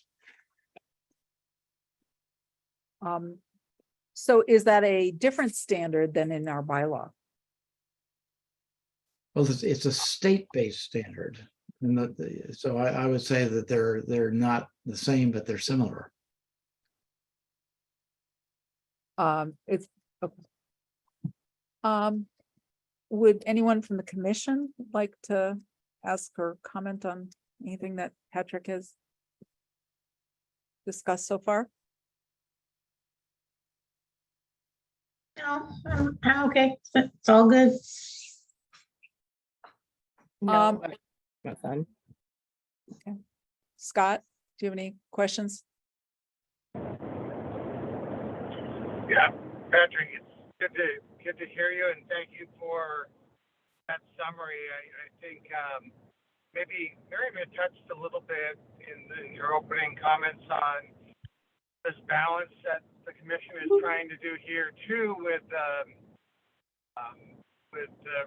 Speaker 1: So is that a different standard than in our bylaw?
Speaker 4: Well, it's a state-based standard, and so I would say that they're not the same, but they're similar.
Speaker 1: It's okay. Would anyone from the commission like to ask or comment on anything that Patrick has discussed so far?
Speaker 5: No, okay, it's all good.
Speaker 1: Um,
Speaker 6: Not fun.
Speaker 1: Scott, do you have any questions?
Speaker 3: Yeah, Patrick, it's good to hear you, and thank you for that summary. I think maybe Miriam had touched a little bit in your opening comments on this balance that the commission is trying to do here too with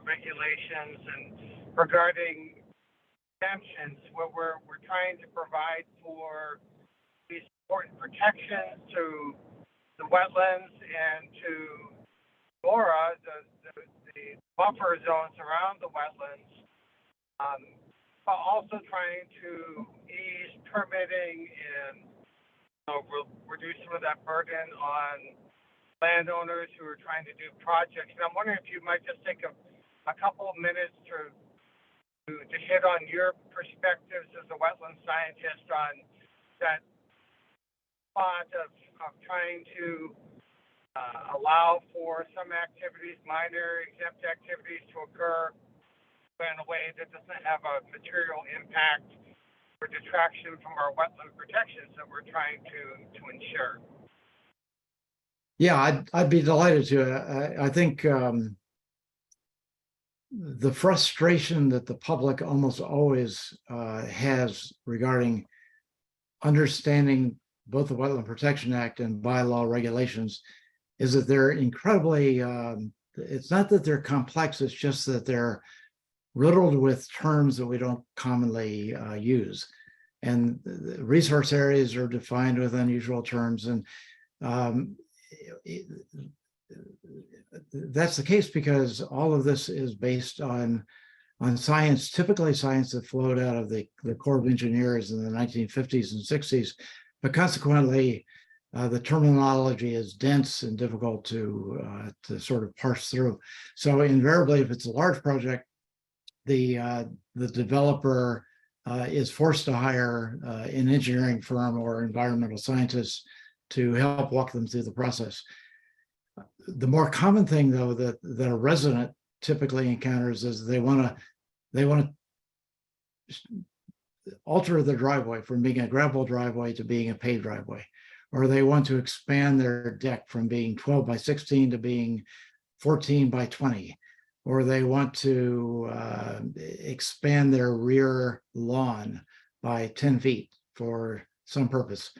Speaker 3: regulations and regarding exemptions, where we're trying to provide for these important protections to the wetlands and to DORA, the buffer zones around the wetlands, but also trying to ease permitting and reduce some of that burden on landowners who are trying to do projects. And I'm wondering if you might just take a couple of minutes to hit on your perspectives as a wetland scientist on that thought of trying to allow for some activities, minor exempt activities, to occur in a way that doesn't have a material impact or detraction from our wetland protections that we're trying to ensure.
Speaker 4: Yeah, I'd be delighted to. I think the frustration that the public almost always has regarding understanding both the Wetland Protection Act and bylaw regulations is that they're incredibly, it's not that they're complex, it's just that they're riddled with terms that we don't commonly use. And the resource areas are defined with unusual terms. And that's the case because all of this is based on science, typically science that flowed out of the Corps of Engineers in the 1950s and 60s, but consequently, the terminology is dense and difficult to sort of parse through. So invariably, if it's a large project, the developer is forced to hire an engineering firm or environmental scientists to help walk them through the process. The more common thing, though, that a resident typically encounters is they want to alter the driveway from being a gravel driveway to being a paved driveway, or they want to expand their deck from being 12 by 16 to being 14 by 20, or they want to expand their rear lawn by 10 feet for some purpose,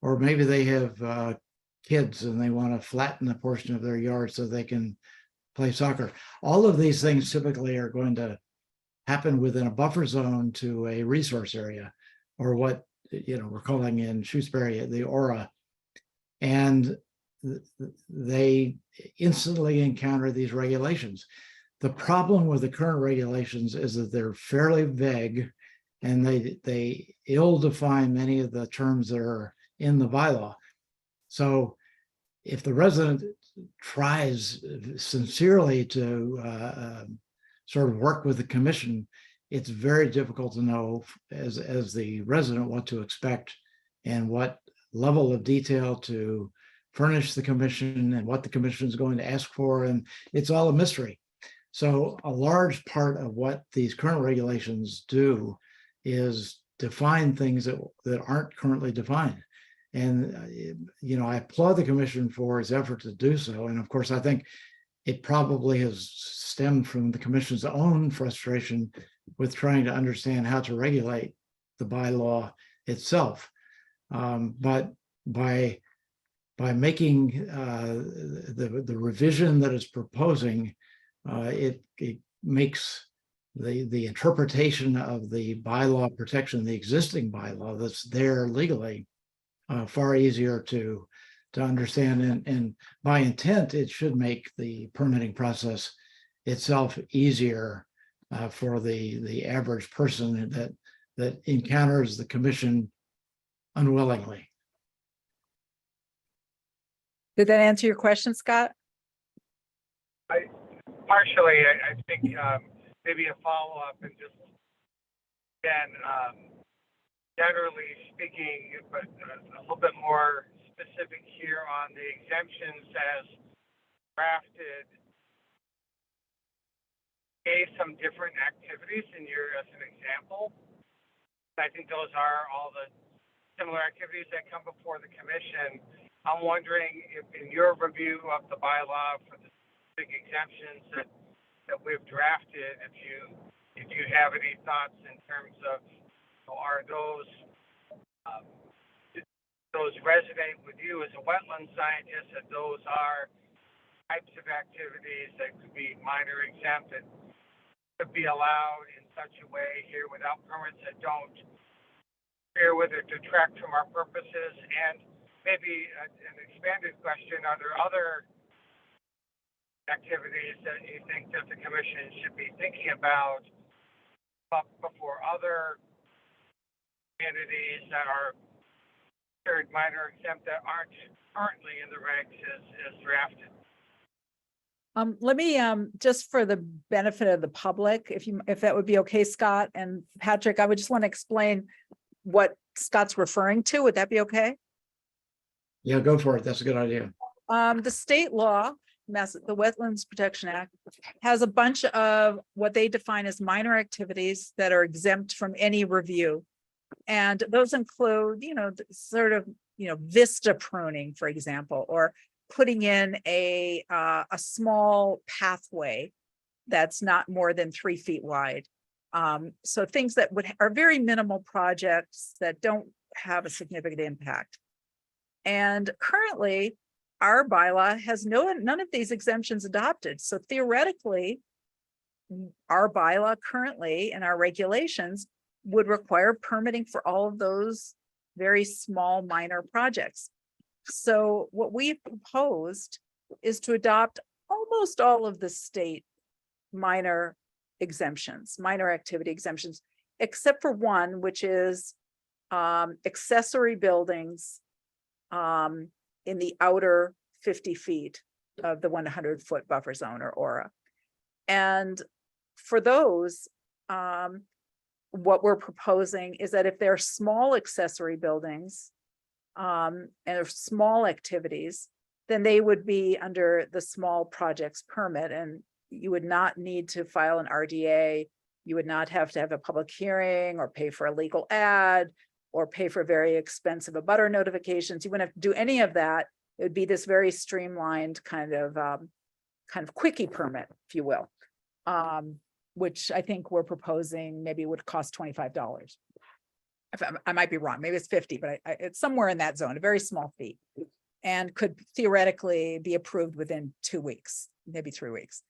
Speaker 4: or maybe they have kids and they want to flatten a portion of their yard so they can play soccer. All of these things typically are going to happen within a buffer zone to a resource area, or what we're calling in Shutesbury the aura. And they instantly encounter these regulations. The problem with the current regulations is that they're fairly vague, and they ill-define many of the terms that are in the bylaw. So if the resident tries sincerely to sort of work with the commission, it's very difficult to know as the resident what to expect and what level of detail to furnish the commission and what the commission is going to ask for. And it's all a mystery. So a large part of what these current regulations do is define things that aren't currently defined. And, I applaud the commission for its effort to do so. And of course, I think it probably has stemmed from the commission's own frustration with trying to understand how to regulate the bylaw itself. But by making the revision that it's proposing, it makes the interpretation of the bylaw protection, the existing bylaw that's there legally, far easier to understand. And by intent, it should make the permitting process itself easier for the average person that encounters the commission unwillingly.
Speaker 1: Did that answer your question, Scott?
Speaker 3: Partially, I think maybe a follow-up and just, again, generally speaking, but a little bit more specific here on the exemptions as drafted, gave some different activities in your, as an example. I think those are all the similar activities that come before the commission. I'm wondering if in your review of the bylaw for the big exemptions that we've drafted, if you have any thoughts in terms of, are those resonate with you as a wetland scientist, that those are types of activities that could be minor exempt, that could be allowed in such a way here without permits that don't interfere with or detract from our purposes? And maybe an expanded question, are there other activities that you think that the commission should be thinking about before other entities that are considered minor exempt that aren't currently in the regs as drafted?
Speaker 1: Let me just for the benefit of the public, if that would be okay, Scott and Patrick, I would just want to explain what Scott's referring to. Would that be okay?
Speaker 4: Yeah, go for it. That's a good idea.
Speaker 1: The state law, the Wetlands Protection Act, has a bunch of what they define as minor activities that are exempt from any review. And those include, sort of, vista pruning, for example, or putting in a small pathway that's not more than 3 feet wide. So things that are very minimal projects that don't have a significant impact. And currently, our bylaw has none of these exemptions adopted. So theoretically, our bylaw currently and our regulations would require permitting for all of those very small minor projects. So what we proposed is to adopt almost all of the state minor exemptions, minor activity exemptions, except for one, which is accessory buildings in the outer 50 feet of the 100-foot buffer zone or aura. And for those, what we're proposing is that if they're small accessory buildings and they're small activities, then they would be under the small projects permit, and you would not need to file an RDA. You would not have to have a public hearing or pay for a legal ad or pay for very expensive abutter notifications. You wouldn't have to do any of that. It would be this very streamlined kind of quickie permit, if you will, which I think we're proposing maybe would cost $25. I might be wrong, maybe it's 50, but it's somewhere in that zone, a very small fee, and could theoretically be approved within 2 weeks, maybe 3 weeks.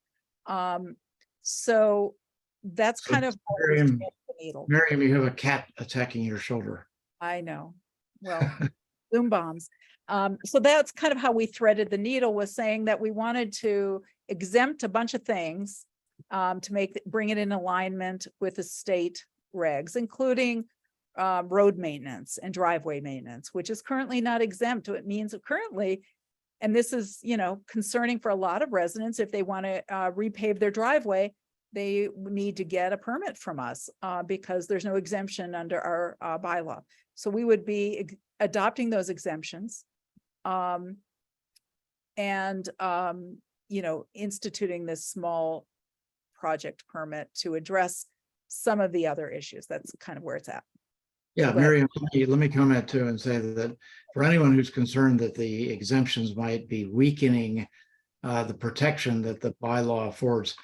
Speaker 1: So that's kind of how we
Speaker 4: Miriam,
Speaker 1: thread the needle.
Speaker 4: Miriam, you have a cat attacking your shoulder.
Speaker 1: I know. Well, boom bombs. So that's kind of how we threaded the needle, was saying that we wanted to exempt a bunch of things to bring it in alignment with the state regs, including road maintenance and driveway maintenance, which is currently not exempt. It means that currently, and this is, concerning for a lot of residents, if they want to repave their driveway, they need to get a permit from us because there's no exemption under our bylaw. So we would be adopting those exemptions and, instituting this small project permit to address some of the other issues. That's kind of where it's at.
Speaker 4: Yeah,
Speaker 1: Go ahead.
Speaker 4: Miriam, let me comment too and say that for anyone who's concerned that the exemptions might be weakening the protection that the bylaw affords,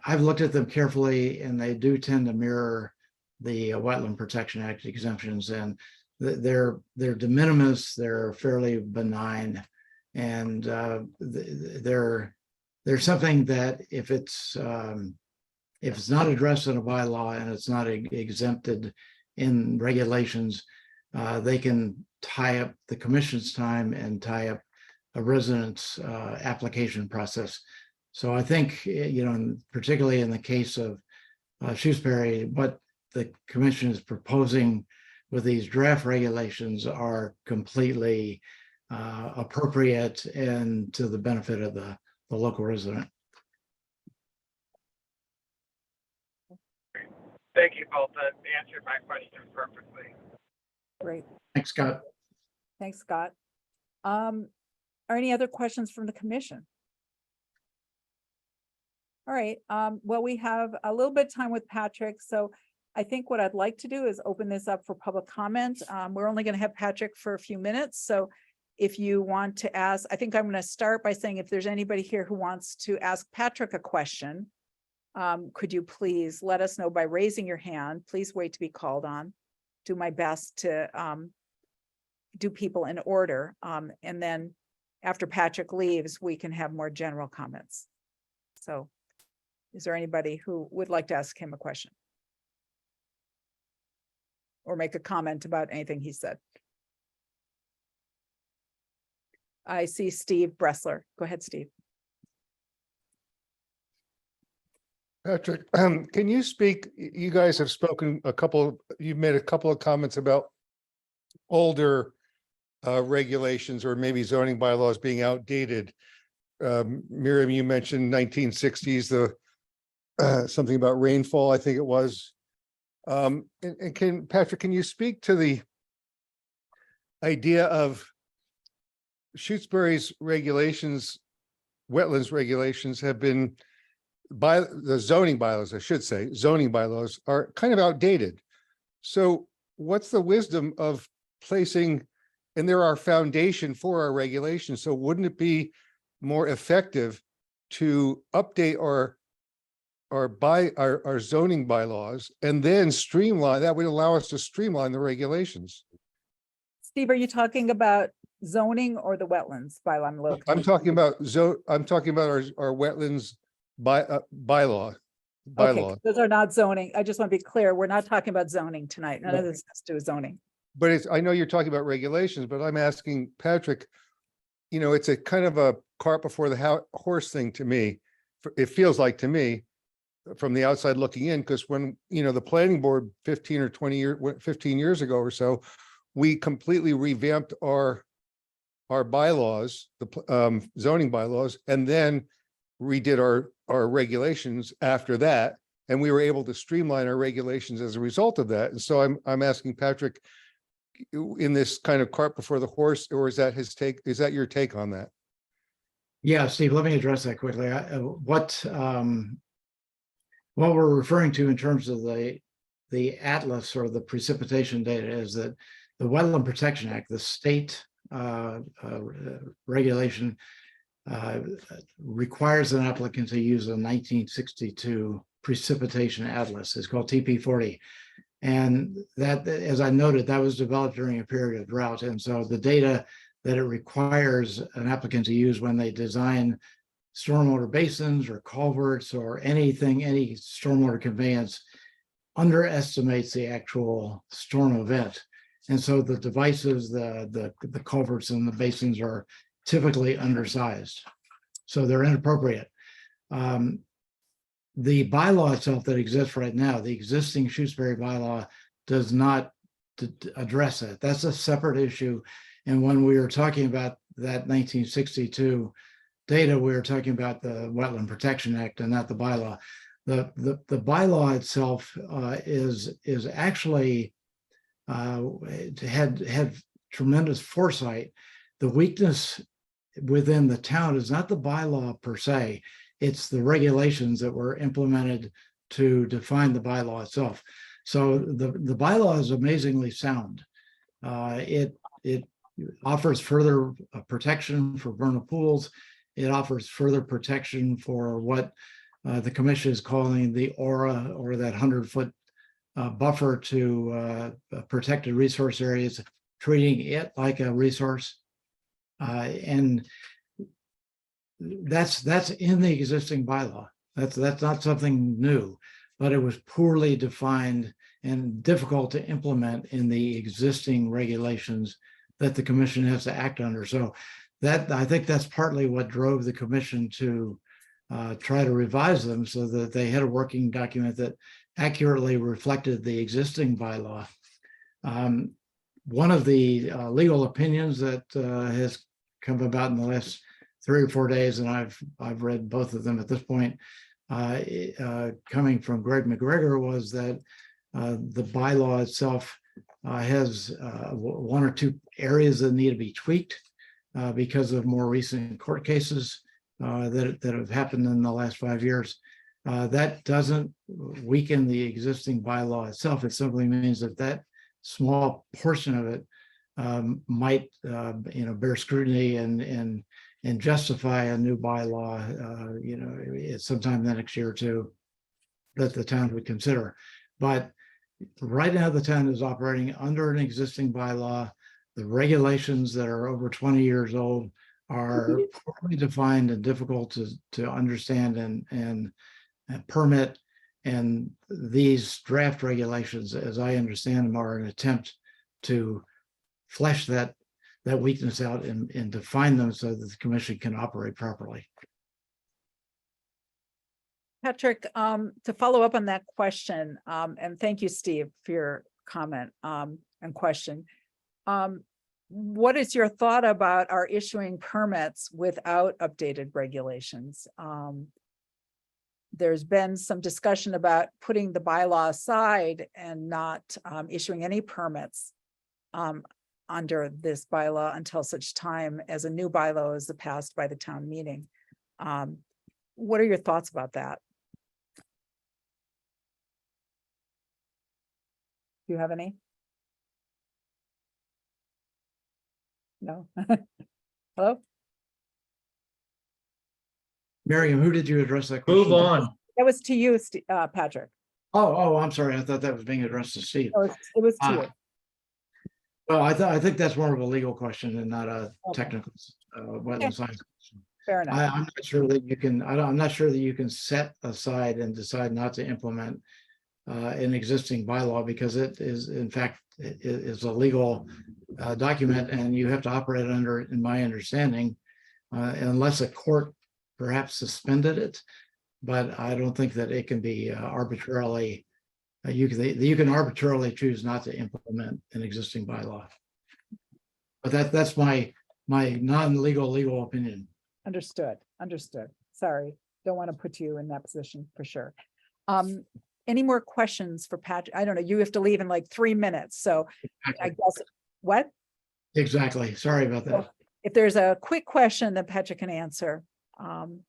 Speaker 4: I've looked at them carefully and they do tend to mirror the Wetland Protection Act exemptions, and they're de minimis, they're fairly benign, and they're something that if it's not addressed in a bylaw and it's not exempted in regulations, they can tie up the commission's time and tie up a resident's application process. So I think, particularly in the case of Shutesbury, what the commission is proposing with these draft regulations are completely appropriate and to the benefit of the local resident.
Speaker 3: Thank you both. That answered my question perfectly.
Speaker 1: Great.
Speaker 4: Thanks, Scott.
Speaker 1: Thanks, Scott. Are any other questions from the commission? All right, well, we have a little bit of time with Patrick, so I think what I'd like to do is open this up for public comment. We're only going to have Patrick for a few minutes, so if you want to ask, I think I'm going to start by saying if there's anybody here who wants to ask Patrick a question, could you please let us know by raising your hand? Please wait to be called on. Do my best to do people in order, and then after Patrick leaves, we can have more general comments. So is there anybody who would like to ask him a question or make a comment about anything he said? I see Steve Bressler. Go ahead, Steve.
Speaker 6: Patrick, can you speak? You guys have spoken you've made a couple of comments about older regulations or maybe zoning bylaws being outdated. Miriam, you mentioned 1960s, something about rainfall, I think it was. And Patrick, can you speak to the idea of Shutesbury's regulations, wetlands regulations have been, by the zoning bylaws, I should say, zoning bylaws are kind of outdated. So what's the wisdom of placing, and they're our foundation for our regulations, so wouldn't it be more effective to update our zoning bylaws and then streamline? That would allow us to streamline the regulations.
Speaker 1: Steve, are you talking about zoning or the wetlands bylaw?
Speaker 6: I'm talking about our wetlands bylaw.
Speaker 1: Okay, those are not zoning. I just want to be clear. We're not talking about zoning tonight. None of this has to do with zoning.
Speaker 6: But I know you're talking about regulations, but I'm asking Patrick, you know, it's a kind of a cart before the horse thing to me. It feels like to me from the outside looking in, because when, you know, the planning board 15 years ago or so, we completely revamped our bylaws, the zoning bylaws, and then redid our regulations after that. And we were able to streamline our regulations as a result of that. And so I'm asking Patrick, in this kind of cart before the horse, or is that his take? Is that your take on that?
Speaker 4: Yeah, Steve, let me address that quickly. What we're referring to in terms of the atlas or the precipitation data is that the Wetland Protection Act, the state regulation, requires an applicant to use a 1962 precipitation atlas. It's called TP40. And that, as I noted, that was developed during a period of drought. And so the data that it requires an applicant to use when they design stormwater basins or culverts or anything, any stormwater conveyance, underestimates the actual storm event. And so the devices, the culverts and the basins are typically undersized. So they're inappropriate. The bylaw itself that exists right now, the existing Shutesbury bylaw, does not address it. That's a separate issue. And when we were talking about that 1962 data, we were talking about the Wetland Protection Act and not the bylaw. The bylaw itself is actually had tremendous foresight. The weakness within the town is not the bylaw per se, it's the regulations that were implemented to define the bylaw itself. So the bylaw is amazingly sound. It offers further protection for vernal pools. It offers further protection for what the commission is calling the aura, or that 100-foot buffer to protected resource areas, treating it like a resource. And that's in the existing bylaw. That's not something new, but it was poorly defined and difficult to implement in the existing regulations that the commission has to act under. So that, I think that's partly what drove the commission to try to revise them so that they had a working document that accurately reflected the existing bylaw. One of the legal opinions that has come about in the last 3 or 4 days, and I've read both of them at this point, coming from Greg McGregor, was that the bylaw itself has 1 or 2 areas that need to be tweaked because of more recent court cases that have happened in the last 5 years. That doesn't weaken the existing bylaw itself. It simply means that that small portion of it might bear scrutiny and justify a new bylaw, sometime the next year or two that the town would consider. But right now, the town is operating under an existing bylaw. The regulations that are over 20 years old are poorly defined and difficult to understand and permit. And these draft regulations, as I understand them, are an attempt to flesh that weakness out and define them so that the commission can operate properly.
Speaker 1: Patrick, to follow up on that question, and thank you, Steve, for your comment and question. What is your thought about our issuing permits without updated regulations? There's been some discussion about putting the bylaw aside and not issuing any permits under this bylaw until such time as a new bylaw is passed by the town meeting. What are your thoughts about that? Do you have any? No. Hello?
Speaker 4: Miriam, who did you address that question
Speaker 7: Move
Speaker 4: to?
Speaker 7: on.
Speaker 1: That was to you, Patrick.
Speaker 4: Oh, I'm sorry. I thought that was being addressed to Steve.
Speaker 1: Oh, it was to you.
Speaker 4: Well, I think that's more of a legal question and not a
Speaker 1: Okay.
Speaker 4: technical wetland science question.
Speaker 1: Fair enough.
Speaker 4: I'm not sure that you can. I'm not sure that you can set aside and decide not to implement an existing bylaw because it is, in fact, it is a legal document, and you have to operate under, in my understanding, unless a court perhaps suspended it. But I don't think that it can be arbitrarily, you can arbitrarily choose not to implement an existing bylaw. But that's my non-legal legal opinion.
Speaker 1: Understood, understood. Sorry, don't want to put you in that position for sure. Any more questions for Patrick? I don't know, you have to leave in like 3 minutes, so I guess, what?
Speaker 4: Exactly. Sorry about that.
Speaker 1: If there's a quick question that Patrick can answer,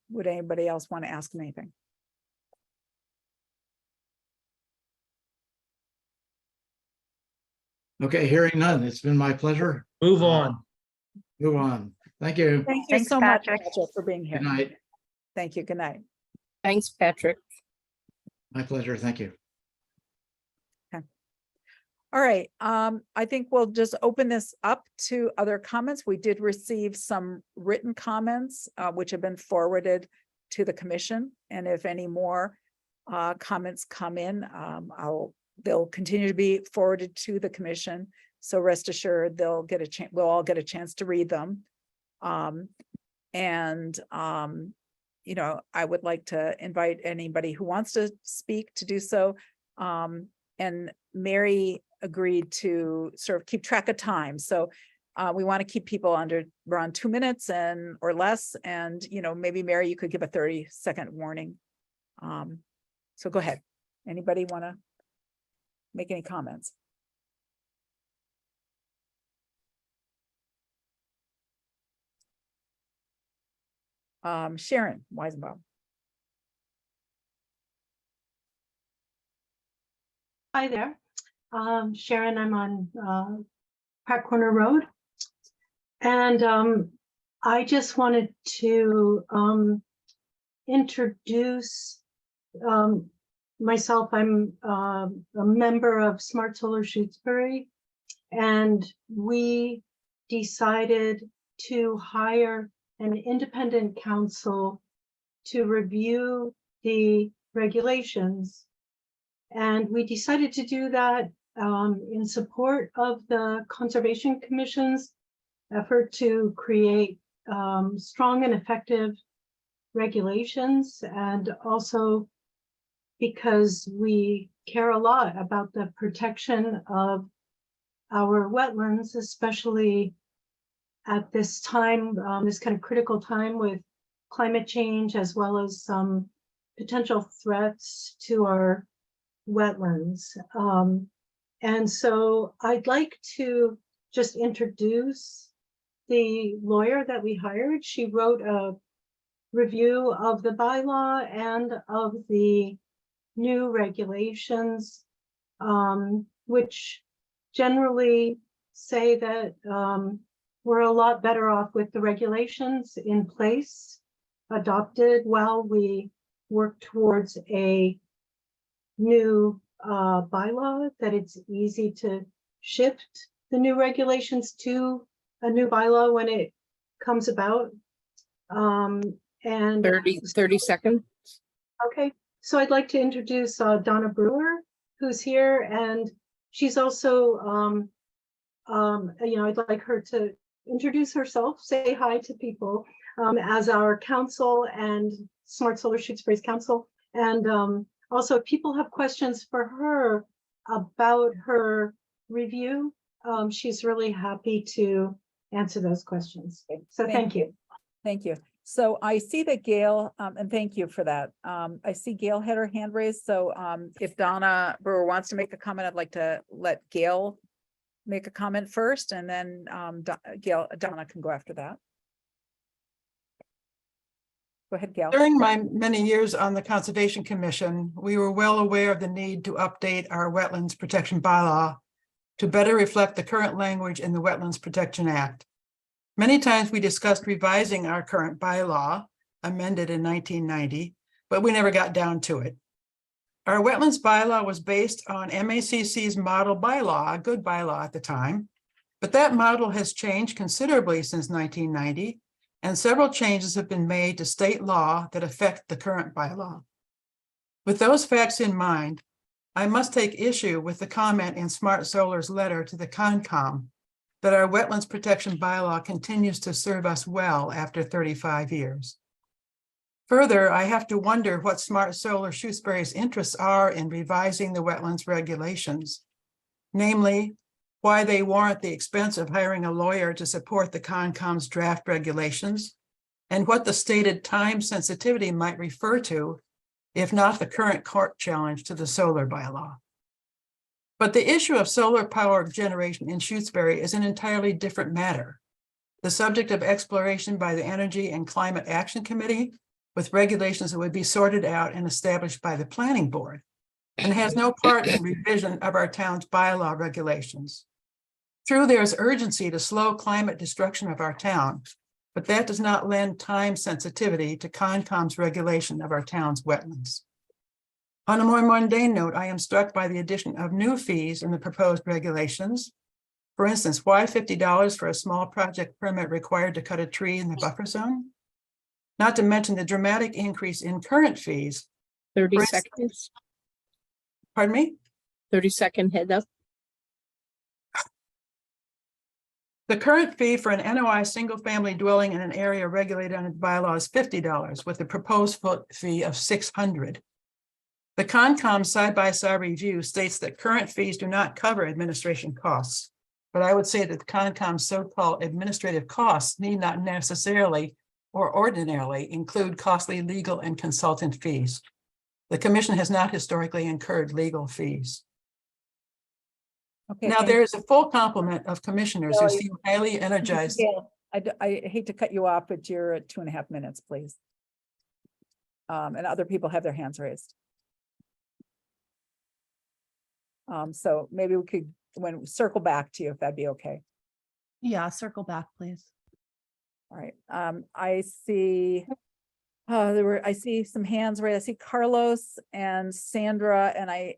Speaker 1: would anybody else want to ask him anything?
Speaker 4: Okay, hearing none. It's been my pleasure.
Speaker 7: Move on.
Speaker 4: Move on. Thank you.
Speaker 1: Thank you
Speaker 8: Thanks,
Speaker 1: so much,
Speaker 8: Patrick.
Speaker 1: Patrick, for being here.
Speaker 4: Good night.
Speaker 1: Thank you. Good night.
Speaker 8: Thanks, Patrick.
Speaker 4: My pleasure. Thank you.
Speaker 1: All right, I think we'll just open this up to other comments. We did receive some written comments, which have been forwarded to the commission. And if any more comments come in, they'll continue to be forwarded to the commission. So rest assured, they'll get a chance, we'll all get a chance to read them. You know, I would like to invite anybody who wants to speak to do so. And Mary agreed to sort of keep track of time. So we want to keep people around 2 minutes or less. And, you know, maybe Mary, you could give a 30-second warning. So go ahead. Anybody want to make any comments? Sharon Weisenbaum.
Speaker 9: Hi there, Sharon. I'm on Park Corner Road, and I just wanted to introduce myself. I'm a member of Smart Solar Shutesbury, and we decided to hire an independent counsel to review the regulations. And we decided to do that in support of the Conservation Commission's effort to create strong and effective regulations, and also because we care a lot about the protection of our wetlands, especially at this time, this kind of critical time with climate change, as well as some potential threats to our wetlands. And so I'd like to just introduce the lawyer that we hired. She wrote a review of the bylaw and of the new regulations, which generally say that we're a lot better off with the regulations in place, adopted, while we work towards a new bylaw, that it's easy to shift the new regulations to a new bylaw when it comes about. And
Speaker 8: 30 seconds.
Speaker 9: okay, so I'd like to introduce Donna Brewer, who's here, and she's also, you know, I'd like her to introduce herself, say hi to people, as our counsel and Smart Solar Shutesbury's counsel. And also, if people have questions for her about her review, she's really happy to answer those questions. So thank you.
Speaker 1: Thank you. So I see that Gail, and thank you for that. I see Gail had her hand raised. So if Donna Brewer wants to make a comment, I'd like to let Gail make a comment first, and then Donna can go after that. Go ahead, Gail.
Speaker 10: During my many years on the Conservation Commission, we were well aware of the need to update our wetlands protection bylaw to better reflect the current language in the Wetlands Protection Act. Many times we discussed revising our current bylaw, amended in 1990, but we never got down to it. Our wetlands bylaw was based on MACC's model bylaw, a good bylaw at the time, but that model has changed considerably since 1990, and several changes have been made to state law that affect the current bylaw. With those facts in mind, I must take issue with the comment in Smart Solar's letter to the Concom that our wetlands protection bylaw continues to serve us well after 35 years. Further, I have to wonder what Smart Solar Shutesbury's interests are in revising the wetlands regulations. Namely, why they warrant the expense of hiring a lawyer to support the Concom's draft regulations, and what the stated time sensitivity might refer to, if not the current court challenge to the solar bylaw. But the issue of solar power generation in Shutesbury is an entirely different matter. The subject of exploration by the Energy and Climate Action Committee with regulations that would be sorted out and established by the Planning Board, and has no part in revision of our town's bylaw regulations. True, there is urgency to slow climate destruction of our town, but that does not lend time sensitivity to Concom's regulation of our town's wetlands. On a more mundane note, I am struck by the addition of new fees in the proposed regulations. For instance, why $50 for a small project permit required to cut a tree in the buffer zone? Not to mention the dramatic increase in current fees.
Speaker 8: 30
Speaker 10: For
Speaker 8: seconds,
Speaker 10: Pardon me?
Speaker 8: 30-second head up.
Speaker 10: The current fee for an NOI single-family dwelling in an area regulated under the bylaw is $50, with the proposed fee of $600. The Concom side-by-side review states that current fees do not cover administration costs, but I would say that the Concom's so-called administrative costs need not necessarily or ordinarily include costly legal and consultant fees. The commission has not historically incurred legal fees.
Speaker 1: Okay.
Speaker 10: Now,
Speaker 1: thank
Speaker 10: there is a full complement of commissioners who
Speaker 1: Really?
Speaker 10: seem highly energized.
Speaker 1: Gail, I hate to cut you off, but you're at 2.5 minutes, please. And other people have their hands raised. So maybe we could circle back to you if that'd be okay.
Speaker 7: Yeah, circle back, please.
Speaker 1: All right. I see. I see some hands raised. I see Carlos and Sandra, and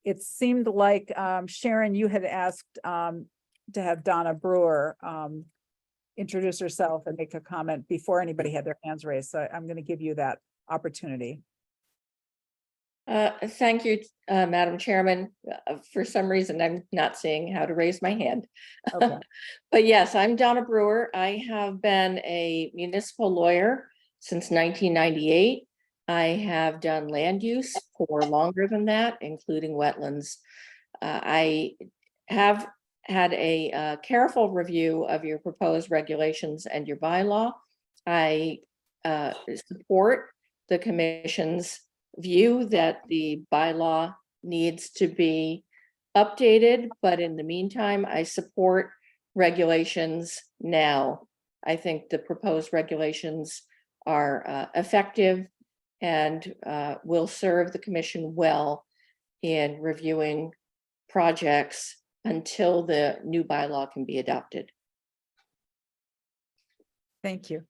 Speaker 1: it seemed like Sharon, you had asked to have Donna Brewer introduce herself and make a comment before anybody had their hands raised. So I'm going to give you that opportunity.
Speaker 11: Thank you, Madam Chairman. For some reason, I'm not seeing how to raise my hand.
Speaker 1: Okay.
Speaker 11: But yes, I'm Donna Brewer. I have been a municipal lawyer since 1998. I have done land use for longer than that, including wetlands. I have had a careful review of your proposed regulations and your bylaw. I support the commission's view that the bylaw needs to be updated, but in the meantime, I support regulations now. I think the proposed regulations are effective and will serve the commission well in reviewing projects until the new bylaw can be adopted.
Speaker 1: Thank you.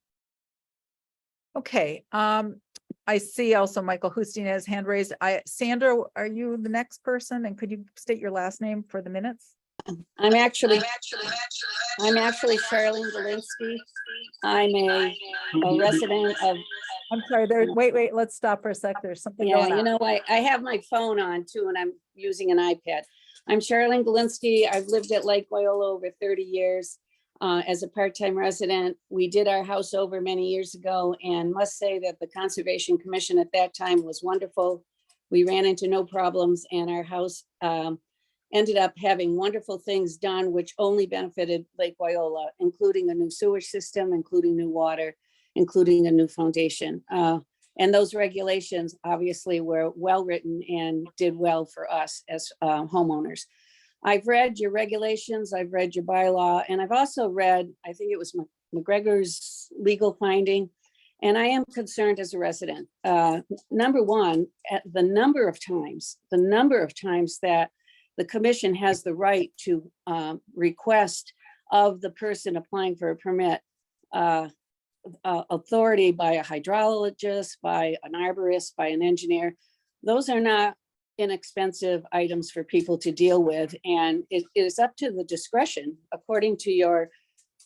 Speaker 1: Okay. I see also Michael Husting has hand raised. Sandra, are you the next person? And could you state your last name for the minutes?
Speaker 12: I'm actually Charlene Galinsky. I'm a resident of.
Speaker 1: I'm sorry, wait, let's stop for a sec. There's something
Speaker 12: Yeah,
Speaker 1: going on.
Speaker 12: you know, I have my phone on too, and I'm using an iPad. I'm Charlene Galinsky. I've lived at Lake Wyola over 30 years as a part-time resident. We did our house over many years ago, and must say that the Conservation Commission at that time was wonderful. We ran into no problems, and our house ended up having wonderful things done, which only benefited Lake Wyola, including a new sewer system, including new water, including a new foundation. And those regulations obviously were well-written and did well for us as homeowners. I've read your regulations, I've read your bylaw, and I've also read, I think it was McGregor's legal finding, and I am concerned as a resident. Number one, at the number of times that the commission has the right to request of the person applying for a permit authority by a hydrologist, by an arborist, by an engineer. Those are not inexpensive items for people to deal with, and it is up to the discretion, according to your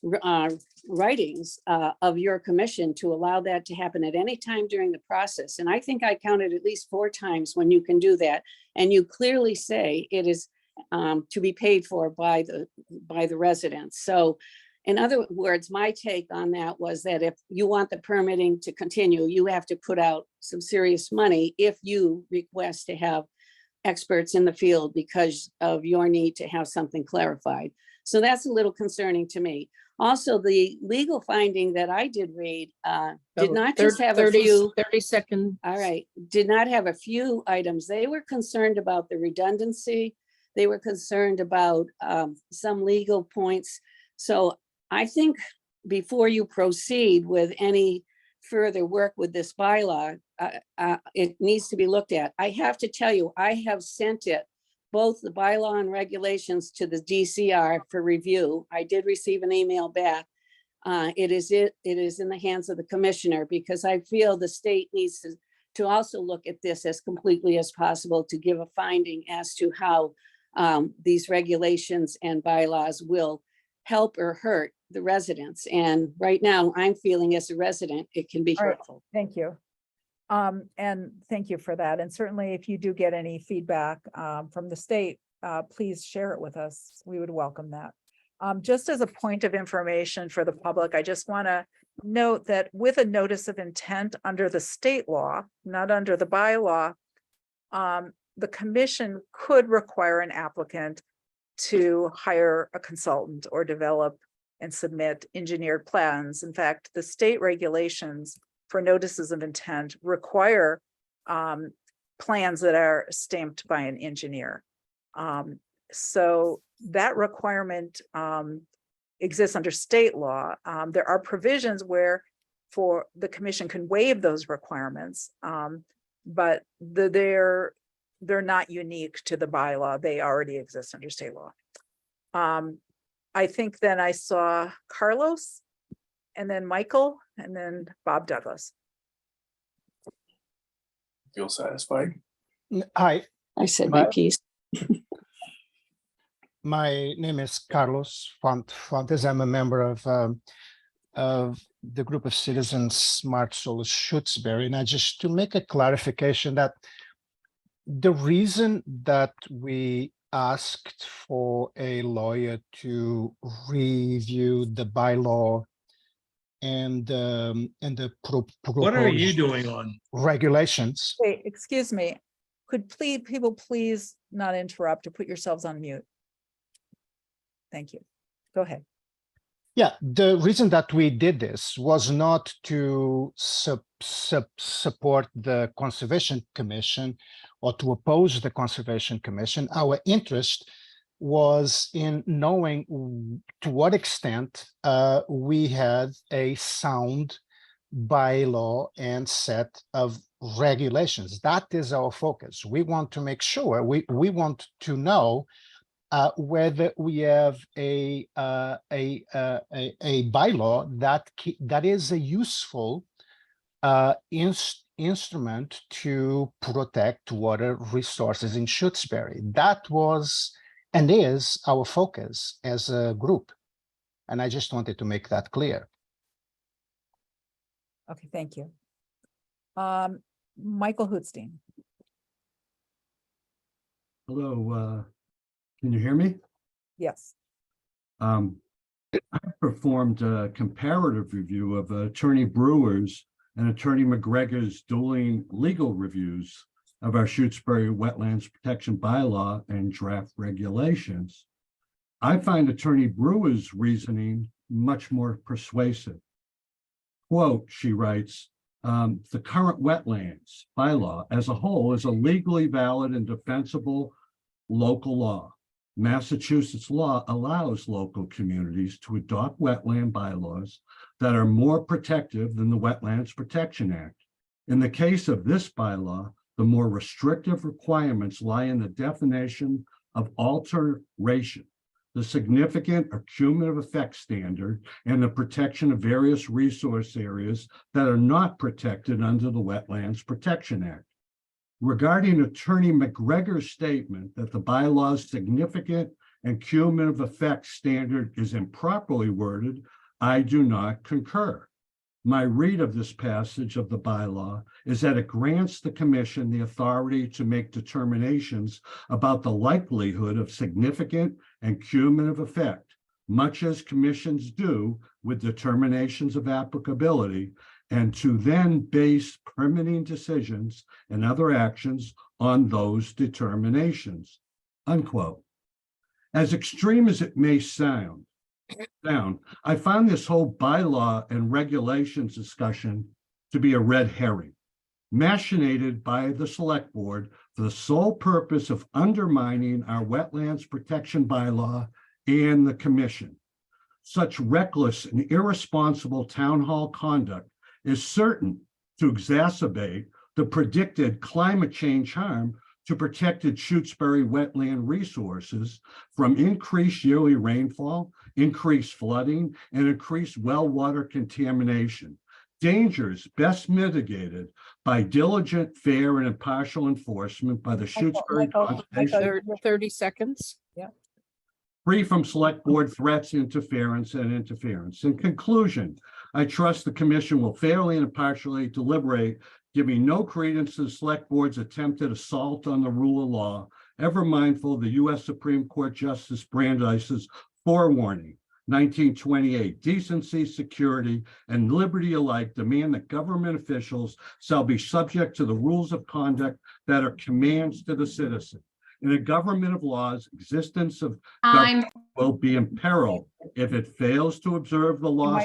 Speaker 12: writings of your commission to allow that to happen at any time during the process. And I think I counted at least 4 times when you can do that. And you clearly say it is to be paid for by the residents. So in other words, my take on that was that if you want the permitting to continue, you have to put out some serious money if you request to have experts in the field because of your need to have something clarified. So that's a little concerning to me. Also, the legal finding that I did read did not just have a few.
Speaker 8: 30 seconds.
Speaker 12: All right, did not have a few items. They were concerned about the redundancy. They were concerned about some legal points. So I think before you proceed with any further work with this bylaw, it needs to be looked at. I have to tell you, I have sent it, both the bylaw and regulations, to the DCR for review. I did receive an email back. It is in the hands of the commissioner, because I feel the state needs to also look at this as completely as possible to give a finding as to how these regulations and bylaws will help or hurt the residents. And right now, I'm feeling as a resident, it can be
Speaker 1: All right.
Speaker 12: hurtful.
Speaker 1: Thank you. And thank you for that. And certainly if you do get any feedback from the state, please share it with us. We would welcome that. Just as a point of information for the public, I just want to note that with a notice of intent under the state law, not under the bylaw, the commission could require an applicant to hire a consultant or develop and submit engineered plans. In fact, the state regulations for notices of intent require plans that are stamped by an engineer. So that requirement exists under state law. There are provisions where for the commission can waive those requirements, but they're not unique to the bylaw. They already exist under state law. I think then I saw Carlos, and then Michael, and then Bob Douglas.
Speaker 13: Feel satisfied?
Speaker 6: Hi,
Speaker 12: I said my piece.
Speaker 6: my name is Carlos Fontes. I'm a member of the group of citizens Smart Solar Shutesbury. And I just to make a clarification that the reason that we asked for a lawyer to review the bylaw and the
Speaker 13: What are you
Speaker 6: proposed
Speaker 13: doing on?
Speaker 6: regulations.
Speaker 1: Wait, excuse me. Could people please not interrupt or put yourselves on mute? Thank you. Go ahead.
Speaker 6: Yeah, the reason that we did this was not to support the Conservation Commission or to oppose the Conservation Commission. Our interest was in knowing to what extent we had a sound bylaw and set of regulations. That is our focus. We want to make sure, we want to know whether we have a bylaw that is a useful instrument to protect water resources in Shutesbury. That was and is our focus as a group. And I just wanted to make that clear.
Speaker 1: Okay, thank you. Michael Hootstein.
Speaker 14: Hello, can you hear me?
Speaker 1: Yes.
Speaker 14: I performed a comparative review of Attorney Brewer's and Attorney McGregor's dueling legal reviews of our Shutesbury Wetlands Protection Bylaw and draft regulations. I find Attorney Brewer's reasoning much more persuasive. Quote, she writes, the current wetlands bylaw as a whole is a legally valid and defensible local law. Massachusetts law allows local communities to adopt wetland bylaws that are more protective than the Wetlands Protection Act. In the case of this bylaw, the more restrictive requirements lie in the definition of alteration, the significant or cumulative effect standard, and the protection of various resource areas that are not protected under the Wetlands Protection Act. Regarding Attorney McGregor's statement that the bylaw's significant and cumulative effect standard is improperly worded, I do not concur. My read of this passage of the bylaw is that it grants the commission the authority to make determinations about the likelihood of significant and cumulative effect, much as commissions do with determinations of applicability, and to then base permitting decisions and other actions on those determinations, unquote. As extreme as it may sound, I found this whole bylaw and regulations discussion to be a red herring, machinated by the select board for the sole purpose of undermining our wetlands protection bylaw and the commission. Such reckless and irresponsible town hall conduct is certain to exacerbate the predicted climate change harm to protected Shutesbury wetland resources from increased yearly rainfall, increased flooding, and increased well water contamination. Dangers best mitigated by diligent, fair, and impartial enforcement by the Shutesbury Conservation,
Speaker 8: 30 seconds.
Speaker 14: free from select board threats, interference. In conclusion, I trust the commission will fairly and impartially deliberate, giving no credence to the select board's attempted assault on the rule of law, ever mindful of the U.S. Supreme Court Justice Brandeis's forewarning, 1928, decency, security, and liberty alike demand that government officials shall be subject to the rules of conduct that are commands to the citizen. In a government of laws, existence of government will be imperiled if it fails to observe the law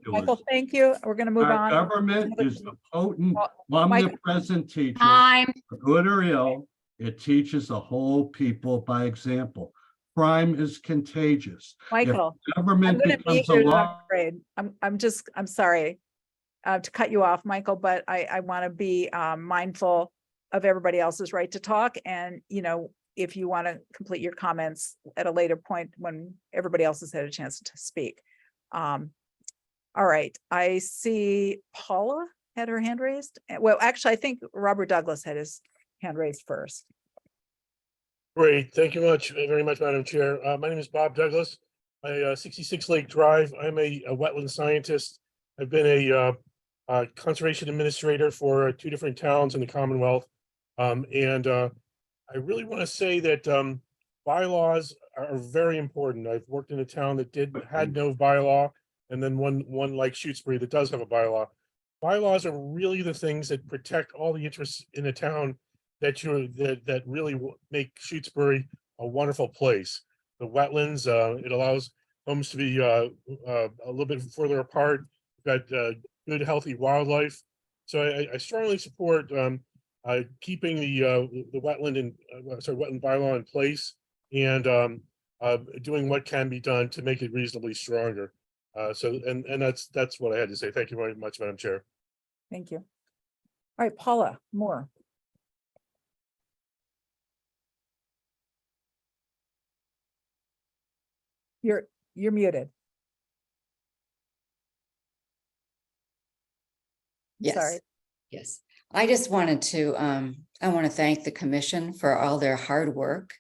Speaker 1: Michael, thank you. We're going to move
Speaker 14: Our
Speaker 1: on.
Speaker 14: government is the potent,
Speaker 1: Michael.
Speaker 14: omnipresent teacher. For good or ill, it teaches the whole people by example. Crime is contagious.
Speaker 1: Michael,
Speaker 14: If government
Speaker 1: I'm gonna
Speaker 14: becomes
Speaker 1: mute
Speaker 14: a
Speaker 1: you,
Speaker 14: law.
Speaker 1: I'm afraid. I'm sorry to cut you off, Michael, but I want to be mindful of everybody else's right to talk. And, if you want to complete your comments at a later point when everybody else has had a chance to speak. All right, I see Paula had her hand raised. Well, actually, I think Robert Douglas had his hand raised first.
Speaker 13: Great, thank you very much, Madam Chair. My name is Bob Douglas. I 66 Lake Drive. I'm a wetland scientist. I've been a conservation administrator for 2 different towns in the Commonwealth. I really want to say that bylaws are very important. I've worked in a town that had no bylaw, and then one like Shutesbury that does have a bylaw. Bylaws are really the things that protect all the interests in a town that really make Shutesbury a wonderful place. The wetlands, it allows homes to be a little bit further apart. We've got good, healthy wildlife. So I strongly support keeping the wetland and wetland bylaw in place, and doing what can be done to make it reasonably stronger. And that's what I had to say. Thank you very much, Madam Chair.
Speaker 1: Thank you. All right, Paula Moore. You're muted.
Speaker 15: Yes.
Speaker 1: Sorry.
Speaker 15: Yes. I just wanted to, I want to thank the commission for all their hard work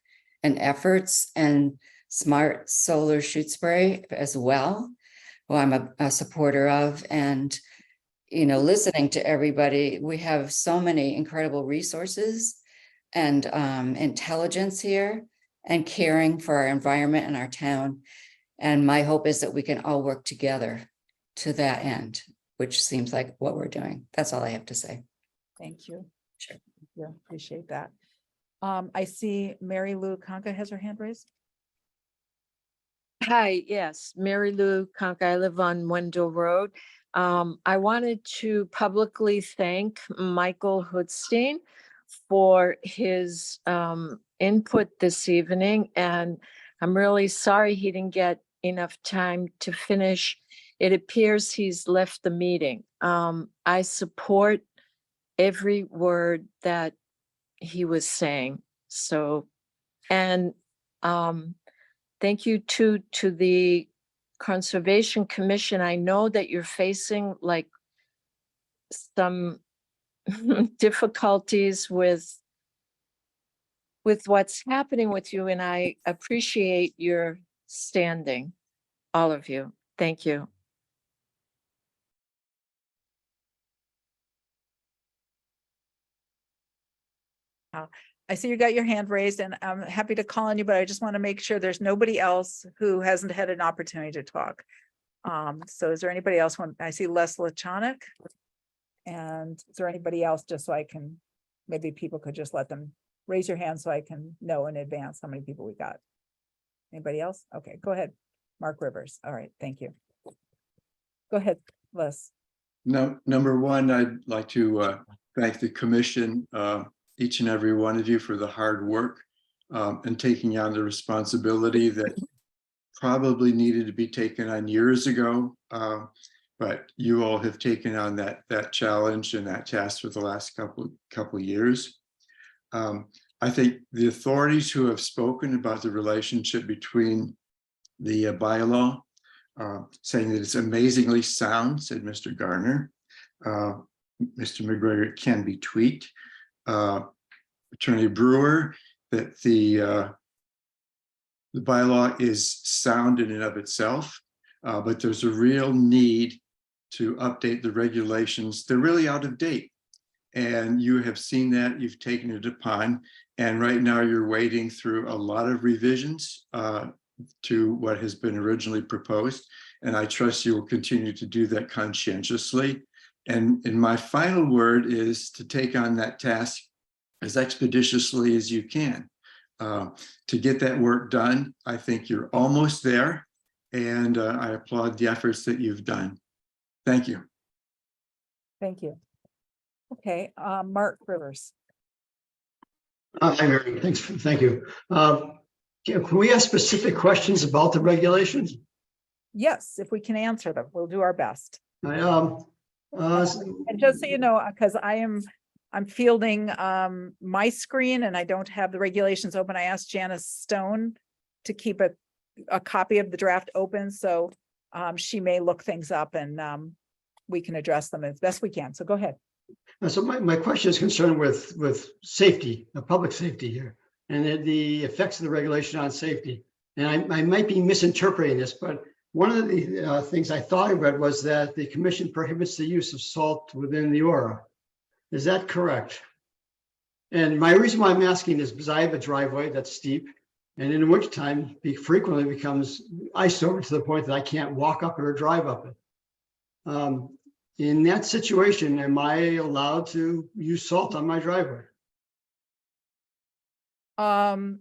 Speaker 15: and efforts, and Smart Solar Shutesbury as well, who I'm a supporter of. And, listening to everybody, we have so many incredible resources and intelligence here, and caring for our environment and our town. And my hope is that we can all work together to that end, which seems like what we're doing. That's all I have to say.
Speaker 1: Thank you.
Speaker 15: Sure.
Speaker 1: Yeah, appreciate that. I see Mary Lou Conca has her hand raised.
Speaker 8: Hi, yes, Mary Lou Conca. I live on Wendell Road. I wanted to publicly thank Michael Hoodstein for his input this evening, and I'm really sorry he didn't get enough time to finish. It appears he's left the meeting. I support every word that he was saying. So, and thank you to the Conservation Commission. I know that you're facing like some difficulties with with what's happening with you, and I appreciate your standing, all of you. Thank you.
Speaker 1: I see you got your hand raised and I'm happy to call on you, but I just want to make sure there's nobody else who hasn't had an opportunity to talk. So is there anybody else? I see Les Lachonik. And is there anybody else, just so I can, maybe people could just let them raise your hand so I can know in advance how many people we got. Anybody else? Okay, go ahead. Mark Rivers. All right, thank you. Go ahead, Les.
Speaker 16: No, number one, I'd like to thank the commission, each and every one of you for the hard work and taking on the responsibility that probably needed to be taken on years ago. But you all have taken on that challenge and that task for the last couple years. I think the authorities who have spoken about the relationship between the bylaw, saying that it's amazingly sound, said Mr. Garner. Mr. McGregor, can be tweaked. Attorney Brewer, that the bylaw is sound in and of itself, but there's a real need to update the regulations. They're really out of date. And you have seen that, you've taken it upon, and right now you're wading through a lot of revisions to what has been originally proposed. And I trust you will continue to do that conscientiously. And my final word is to take on that task as expeditiously as you can. To get that work done, I think you're almost there. And I applaud the efforts that you've done. Thank you.
Speaker 1: Thank you. Okay, Mark Rivers.
Speaker 17: Hi, Mary. Thank you. Can we ask specific questions about the regulations?
Speaker 1: Yes, if we can answer them, we'll do our best.
Speaker 17: And
Speaker 1: just so you know, because I'm fielding my screen and I don't have the regulations open. I asked Janice Stone to keep a copy of the draft open, so she may look things up and we can address them as best we can. So go ahead.
Speaker 17: So my question is concerned with safety, public safety here, and the effects of the regulation on safety. And I might be misinterpreting this, but one of the things I thought I read was that the commission prohibits the use of salt within the aura. Is that correct? And my reason why I'm asking is because I have a driveway that's steep, and in the wintertime, frequently becomes iced over to the point that I can't walk up it or drive up it. In that situation, am I allowed to use salt on my driveway?
Speaker 1: I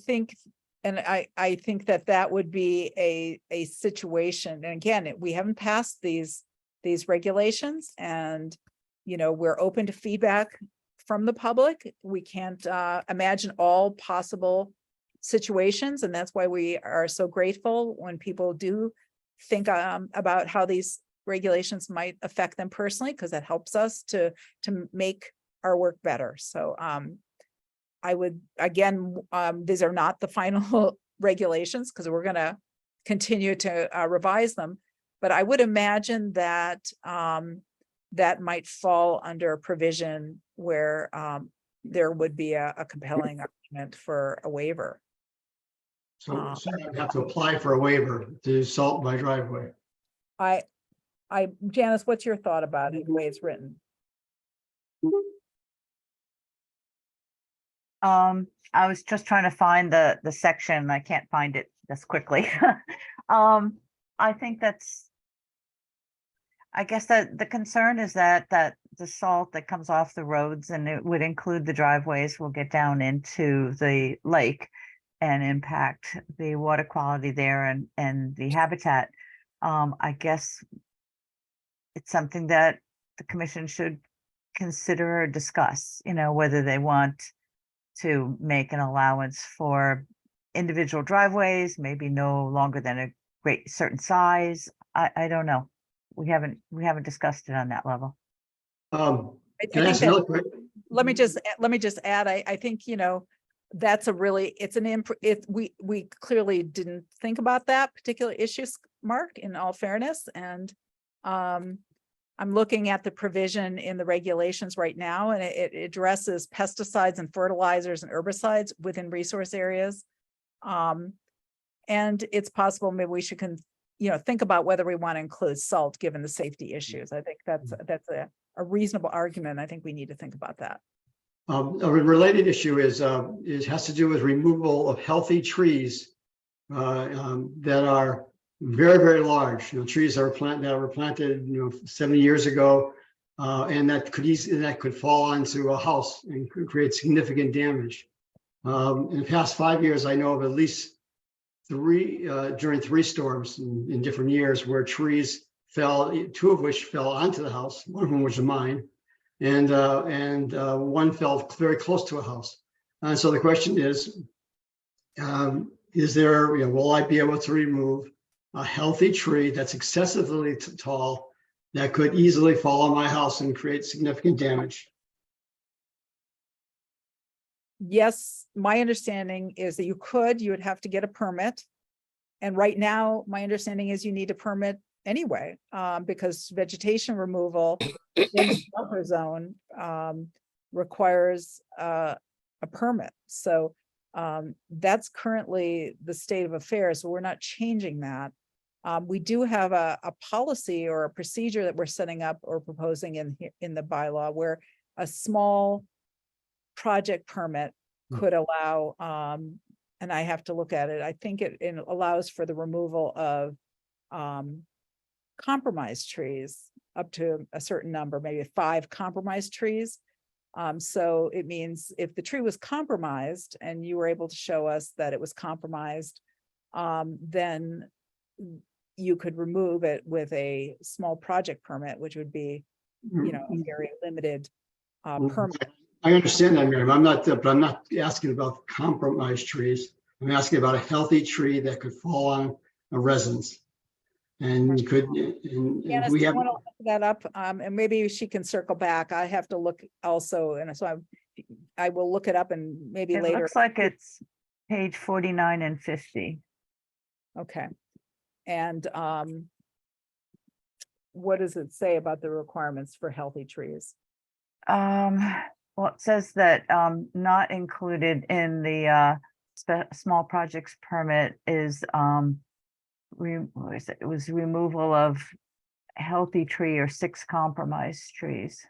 Speaker 1: think, and I think that would be a situation. And again, we haven't passed these regulations, and we're open to feedback from the public. We can't imagine all possible situations, and that's why we are so grateful when people do think about how these regulations might affect them personally, because that helps us to make our work better. So I would, again, these are not the final regulations because we're going to continue to revise them, but I would imagine that that might fall under a provision where there would be a compelling argument for a waiver.
Speaker 17: So I have to apply for a waiver to salt my driveway.
Speaker 1: Janice, what's your thought about it, the way it's written?
Speaker 18: I was just trying to find the section. I can't find it this quickly. I think I guess that the concern is that the salt that comes off the roads, and it would include the driveways, will get down into the lake and impact the water quality there and the habitat. I guess it's something that the commission should consider or discuss, whether they want to make an allowance for individual driveways, maybe no longer than a great certain size. I don't know. We haven't discussed it on that level.
Speaker 17: Can I ask another question?
Speaker 1: Let me just add, I think, that's we clearly didn't think about that particular issue, Mark, in all fairness. And I'm looking at the provision in the regulations right now, and it addresses pesticides and fertilizers and herbicides within resource areas. And it's possible maybe we should think about whether we want to include salt, given the safety issues. I think that's a reasonable argument. I think we need to think about that.
Speaker 17: A related issue is has to do with removal of healthy trees that are very, very large. Trees that were planted 70 years ago, and that could fall onto a house and could create significant damage. In the past 5 years, I know of at least during three storms in different years where trees fell, two of which fell onto the house. One of them was mine, and one fell very close to a house. And so the question is there, will I be able to remove a healthy tree that's excessively tall that could easily fall on my house and create significant damage?
Speaker 1: Yes, my understanding is that you would have to get a permit. And right now, my understanding is you need a permit anyway, because vegetation removal in the buffer zone requires a permit. So that's currently the state of affairs. So we're not changing that. We do have a policy or a procedure that we're setting up or proposing in the bylaw where a small project permit could allow, and I have to look at it. I think it allows for the removal of compromised trees up to a certain number, maybe 5 compromised trees. So it means if the tree was compromised and you were able to show us that it was compromised, then you could remove it with a small project permit, which would be, a very limited permit.
Speaker 17: I understand that, Miriam. But I'm not asking about compromised trees. I'm asking about a healthy tree that could fall on a residence. And
Speaker 1: Janice,
Speaker 17: we
Speaker 1: do you
Speaker 17: have
Speaker 1: want to look that up? And maybe she can circle back. I have to look also, and so I will look it up and maybe
Speaker 18: It
Speaker 1: later.
Speaker 18: looks like it's page 49 and 50.
Speaker 1: Okay. And what does it say about the requirements for healthy trees?
Speaker 18: Well, it says that not included in the small projects permit is what is it? It was removal of healthy tree or 6 compromised trees.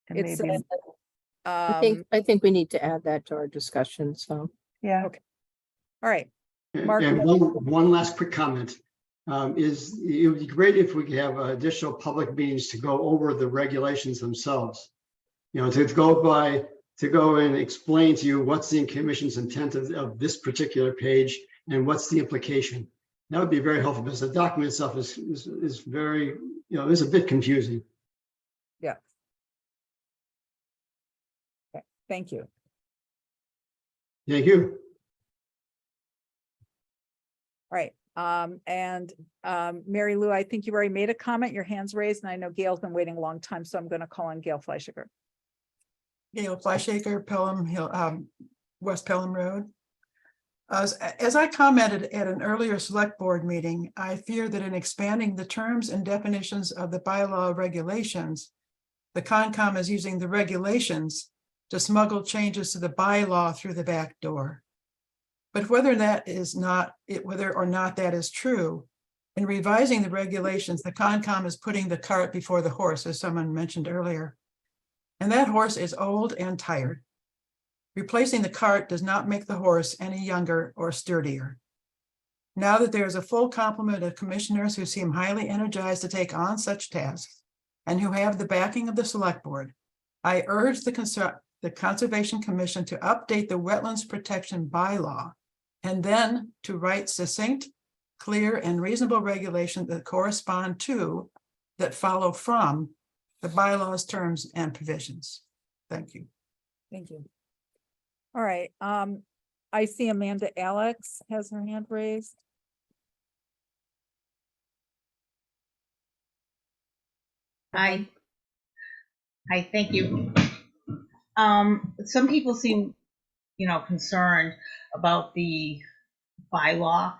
Speaker 18: And
Speaker 1: It
Speaker 18: maybe,
Speaker 1: says,
Speaker 8: I think we need to add that to our discussion, so.
Speaker 18: yeah.
Speaker 1: Okay. All right. Mark,
Speaker 17: and one last quick comment. It would be great if we could have additional public meetings to go over the regulations themselves. To go and explain to you what's the commission's intent of this particular page and what's the implication. That would be very helpful because the document itself is very, is a bit confusing.
Speaker 1: Yeah. Okay. Thank you.
Speaker 17: Thank you.
Speaker 1: All right. Mary Lou, I think you already made a comment. Your hand's raised, and I know Gail's been waiting a long time, so I'm going to call on Gail Fleischaker.
Speaker 10: Gail Fleischaker, Pelham Hill, West Pelham Road. As I commented at an earlier select board meeting, I fear that in expanding the terms and definitions of the bylaw regulations, the Concom is using the regulations to smuggle changes to the bylaw through the back door. But whether or not that is true, in revising the regulations, the Concom is putting the cart before the horse, as someone mentioned earlier. And that horse is old and tired. Replacing the cart does not make the horse any younger or sturdier. Now that there is a full complement of commissioners who seem highly energized to take on such tasks and who have the backing of the select board, I urge the Conservation Commission to update the Wetlands Protection Bylaw and then to write succinct, clear, and reasonable regulations that correspond to, that follow from, the bylaws, terms, and provisions. Thank you.
Speaker 1: Thank you. All right. I see Amanda Alex has her hand raised.
Speaker 5: Hi. Hi, thank you. Some people seem, concerned about the bylaw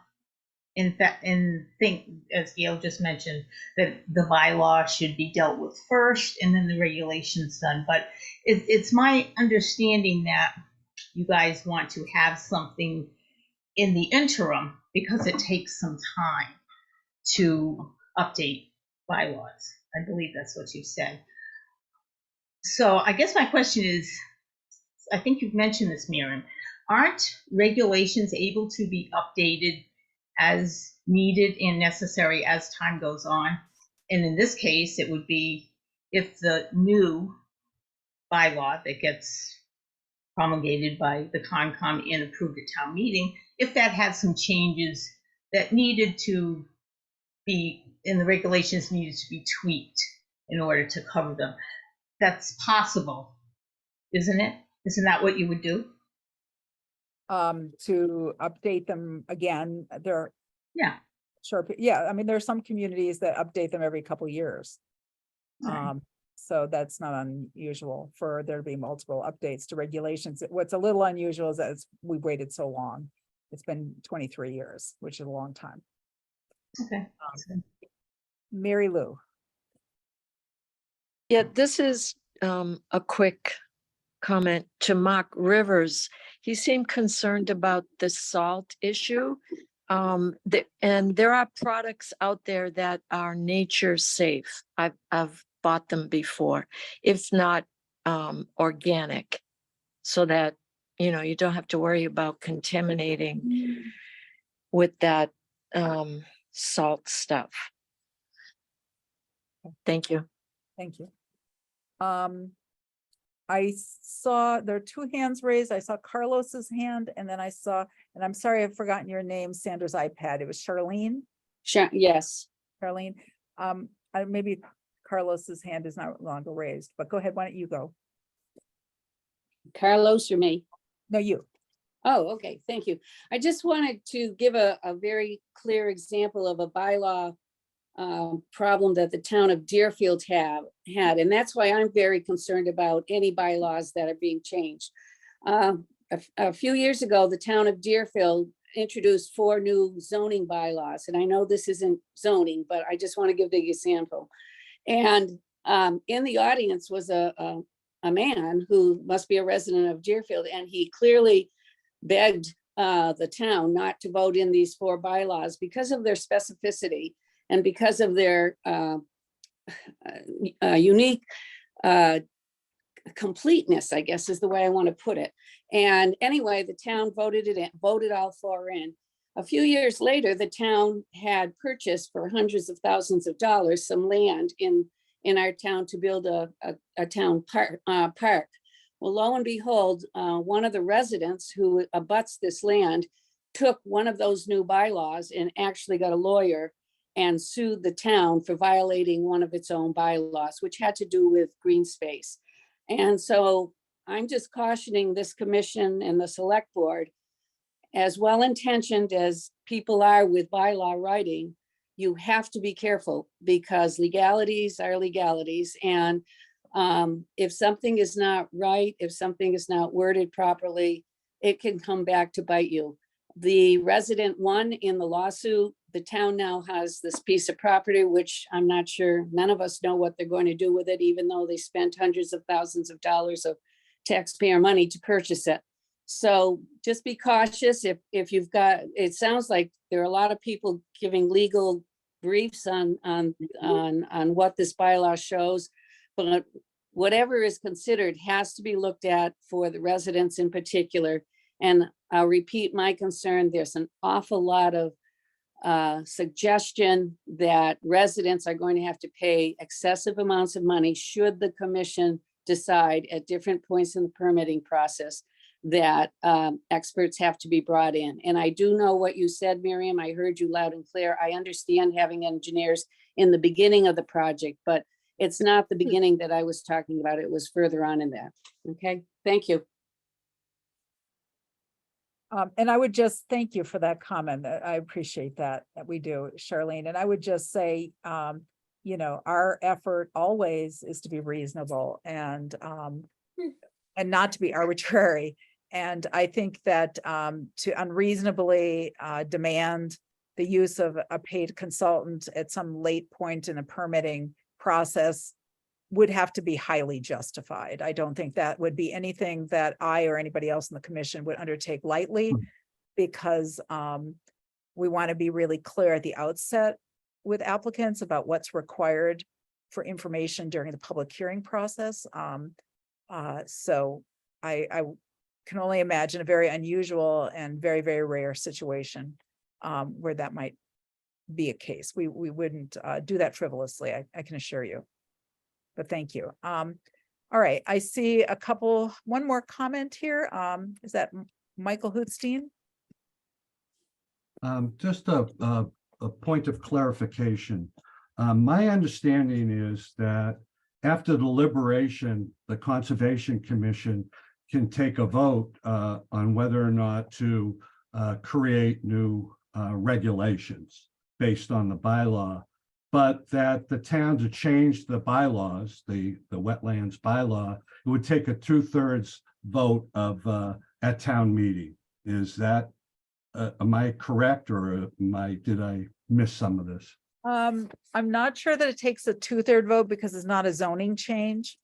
Speaker 5: in fact, and think, as Gail just mentioned, that the bylaw should be dealt with first and then the regulations done. But it's my understanding that you guys want to have something in the interim because it takes some time to update bylaws. I believe that's what you said. So I guess my question is, I think you've mentioned this, Miriam, aren't regulations able to be updated as needed and necessary as time goes on? And in this case, it would be if the new bylaw that gets promulgated by the Concom and approved at town meeting, if that had some changes that needed to be, and the regulations needed to be tweaked in order to cover them. That's possible, isn't it? Isn't that what you would do?
Speaker 1: To update them again, there.
Speaker 5: Yeah.
Speaker 1: Sure, yeah, I mean, there are some communities that update them every couple years.
Speaker 5: Right.
Speaker 1: So that's not unusual for there to be multiple updates to regulations. What's a little unusual is that we waited so long. It's been 23 years, which is a long time.
Speaker 5: Okay.
Speaker 1: Mary Lou.
Speaker 8: Yeah, this is a quick comment to Mark Rivers. He seemed concerned about the salt issue. And there are products out there that are nature safe. I've bought them before, if not organic, so that you don't have to worry about contaminating with that salt stuff. Thank you.
Speaker 1: Thank you. I saw there are two hands raised. I saw Carlos's hand, and then I saw, and I'm sorry, I've forgotten your name, Sandra's iPad. It was Charlene.
Speaker 12: Yes.
Speaker 1: Charlene. Maybe Carlos's hand is no longer raised, but go ahead. Why don't you go?
Speaker 12: Carlos or me?
Speaker 1: No, you.
Speaker 12: Oh, okay. Thank you. I just wanted to give a very clear example of a bylaw problem that the town of Deerfield had, and that's why I'm very concerned about any bylaws that are being changed. A few years ago, the town of Deerfield introduced 4 new zoning bylaws, and I know this isn't zoning, but I just want to give the example. And in the audience was a man who must be a resident of Deerfield, and he clearly begged the town not to vote in these 4 bylaws because of their specificity and because of their unique completeness, I guess is the way I want to put it. And anyway, the town voted it in, voted all 4 in. A few years later, the town had purchased for hundreds of thousands of dollars some land in our town to build a town park. Well, lo and behold, one of the residents who abuts this land took one of those new bylaws and actually got a lawyer and sued the town for violating one of its own bylaws, which had to do with green space. And so I'm just cautioning this commission and the select board, as well-intentioned as people are with bylaw writing, you have to be careful because legalities are legalities. And if something is not right, if something is not worded properly, it can come back to bite you. The resident won in the lawsuit. The town now has this piece of property, which I'm not sure, none of us know what they're going to do with it, even though they spent hundreds of thousands of dollars of taxpayer money to purchase it. So just be cautious if you've got, it sounds like there are a lot of people giving legal briefs on what this bylaw shows, but whatever is considered has to be looked at for the residents in particular. And I'll repeat my concern. There's an awful lot of suggestion that residents are going to have to pay excessive amounts of money should the commission decide at different points in the permitting process that experts have to be brought in. And I do know what you said, Miriam. I heard you loud and clear. I understand having engineers in the beginning of the project, but it's not the beginning that I was talking about. It was further on in that. Okay, thank you.
Speaker 1: And I would just thank you for that comment. I appreciate that we do, Charlene. And I would just say, our effort always is to be reasonable and not to be arbitrary. And I think that to unreasonably demand the use of a paid consultant at some late point in the permitting process would have to be highly justified. I don't think that would be anything that I or anybody else in the commission would undertake lightly, because we want to be really clear at the outset with applicants about what's required for information during the public hearing process. So I can only imagine a very unusual and very, very rare situation where that might be a case. We wouldn't do that frivolously, I can assure you. But thank you. All right, I see one more comment here. Is that Michael Hootstein?
Speaker 14: Just a point of clarification. My understanding is that after deliberation, the Conservation Commission can take a vote on whether or not to create new regulations based on the bylaw, but that the town to change the bylaws, the wetlands bylaw, it would take a 2/3 vote of at town meeting. Is that am I correct, or did I miss some of this?
Speaker 1: I'm not sure that it takes a 2/3 vote because it's not a zoning change.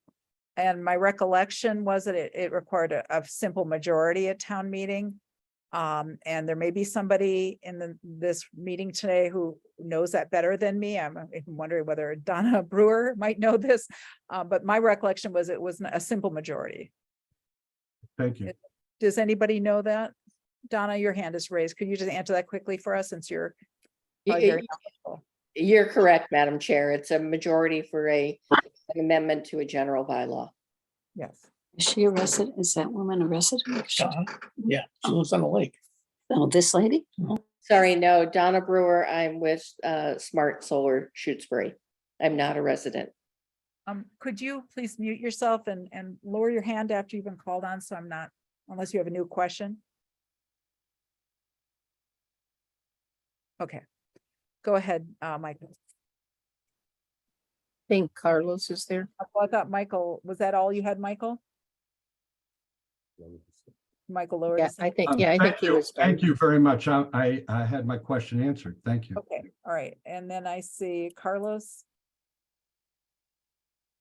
Speaker 1: And my recollection was that it required a simple majority at town meeting. And there may be somebody in this meeting today who knows that better than me. I'm even wondering whether Donna Brewer might know this. But my recollection was it was a simple majority.
Speaker 14: Thank you.
Speaker 1: Does anybody know that? Donna, your hand is raised. Could you just answer that quickly for us, since you're probably very knowledgeable?
Speaker 11: You're correct, Madam Chair. It's a majority for an amendment to a general bylaw.
Speaker 1: Yes.
Speaker 12: Is she a resident? Is that woman a resident?
Speaker 19: Yeah, she lives on the lake.
Speaker 12: Oh, this lady?
Speaker 11: Sorry, no, Donna Brewer. I'm with Smart Solar Shutesbury. I'm not a resident.
Speaker 1: Could you please mute yourself and lower your hand after you've been called on, so I'm not, unless you have a new question? Okay, go ahead, Michael.
Speaker 19: I think Carlos is there.
Speaker 1: I thought Michael, was that all you had, Michael? Michael lowered.
Speaker 19: Yeah,
Speaker 1: his
Speaker 19: I
Speaker 1: hand.
Speaker 19: think, yeah, I think he was.
Speaker 14: Thank you very much. I had my question answered. Thank you.
Speaker 1: Okay, all right, and then I see Carlos.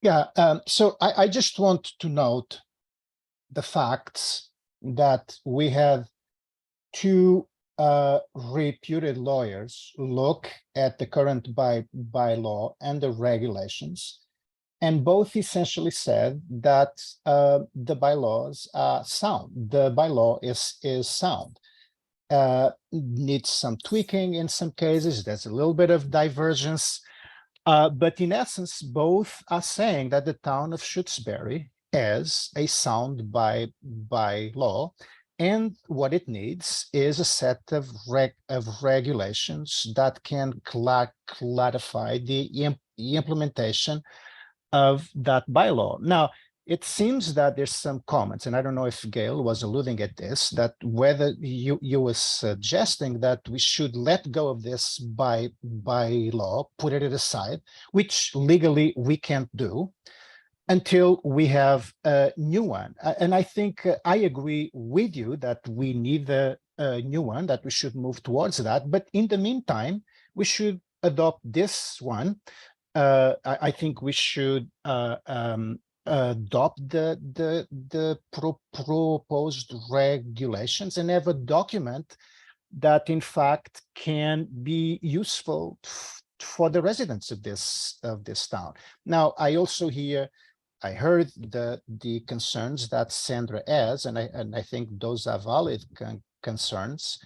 Speaker 20: Yeah, so I just want to note the facts that we have two reputed lawyers look at the current bylaw and the regulations, and both essentially said that the bylaws are sound. The bylaw is sound. Needs some tweaking in some cases. There's a little bit of divergence. But in essence, both are saying that the town of Shutesbury is a sound bylaw, and what it needs is a set of regulations that can clarify the implementation of that bylaw. Now, it seems that there's some comments, and I don't know if Gail was alluding at this, that whether you were suggesting that we should let go of this by law, put it aside, which legally we can't do until we have a new one. And I think I agree with you that we need a new one, that we should move towards that. But in the meantime, we should adopt this one. I think we should adopt the proposed regulations and have a document that in fact can be useful for the residents of this town. Now, I heard the concerns that Sandra has, and I think those are valid concerns,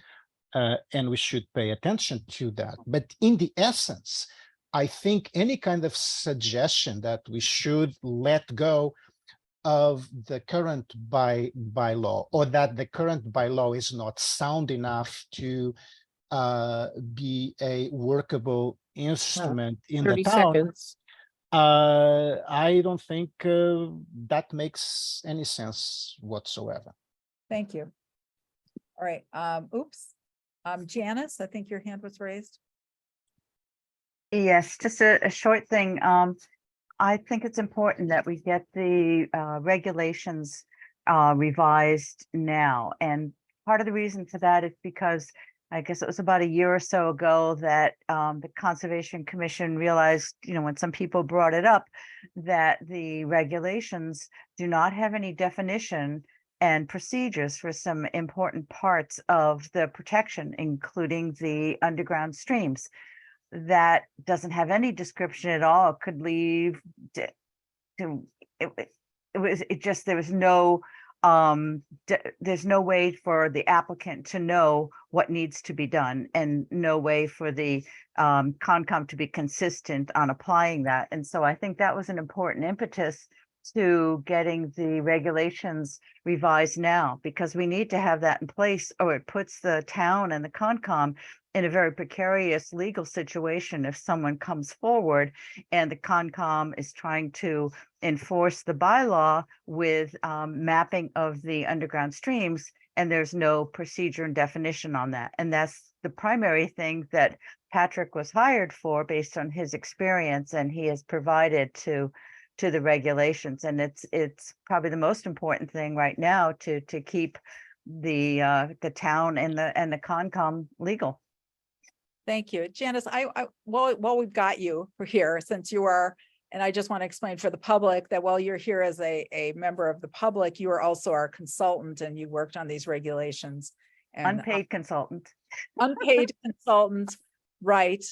Speaker 20: and we should pay attention to that. But in the essence, I think any kind of suggestion that we should let go of the current bylaw, or that the current bylaw is not sound enough to be a workable instrument in the
Speaker 19: 30
Speaker 20: town,
Speaker 19: seconds.
Speaker 20: I don't think that makes any sense whatsoever.
Speaker 1: Thank you. All right, oops. Janice, I think your hand was raised.
Speaker 18: Yes, just a short thing. I think it's important that we get the regulations revised now. And part of the reason for that is because I guess it was about a year or so ago that the Conservation Commission realized, when some people brought it up, that the regulations do not have any definition and procedures for some important parts of the protection, including the underground streams. That doesn't have any description at all. It could leave there was no there's no way for the applicant to know what needs to be done, and no way for the Concom to be consistent on applying that. And so I think that was an important impetus to getting the regulations revised now, because we need to have that in place, or it puts the town and the Concom in a very precarious legal situation if someone comes forward and the Concom is trying to enforce the bylaw with mapping of the underground streams, and there's no procedure and definition on that. And that's the primary thing that Patrick was hired for based on his experience, and he has provided to the regulations. And it's probably the most important thing right now to keep the town and the Concom legal.
Speaker 1: Thank you. Janice, while we've got you here, since you are, and I just want to explain for the public that while you're here as a member of the public, you are also our consultant, and you worked on these regulations. And
Speaker 18: unpaid consultant.
Speaker 1: Unpaid consultant, right.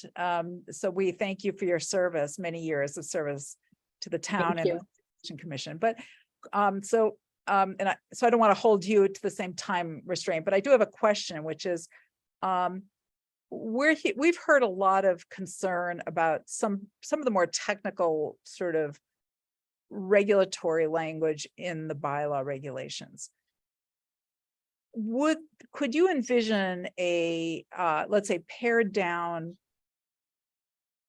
Speaker 1: So we thank you for your service, many years of service to the town and the Conservation Commission. But so I don't want to hold you to the same time restraint, but I do have a question, which is we've heard a lot of concern about some of the more technical sort of regulatory language in the bylaw regulations. Could you envision a let's say pared down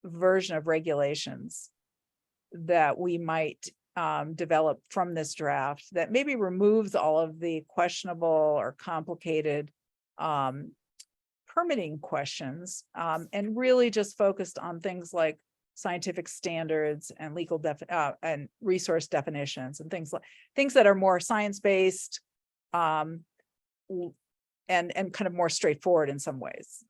Speaker 1: version of regulations that we might develop from this draft that maybe removes all of the questionable or complicated permitting questions, and really just focused on things like scientific standards and legal and resource definitions and things that are more science-based, and kind of more straightforward in some ways?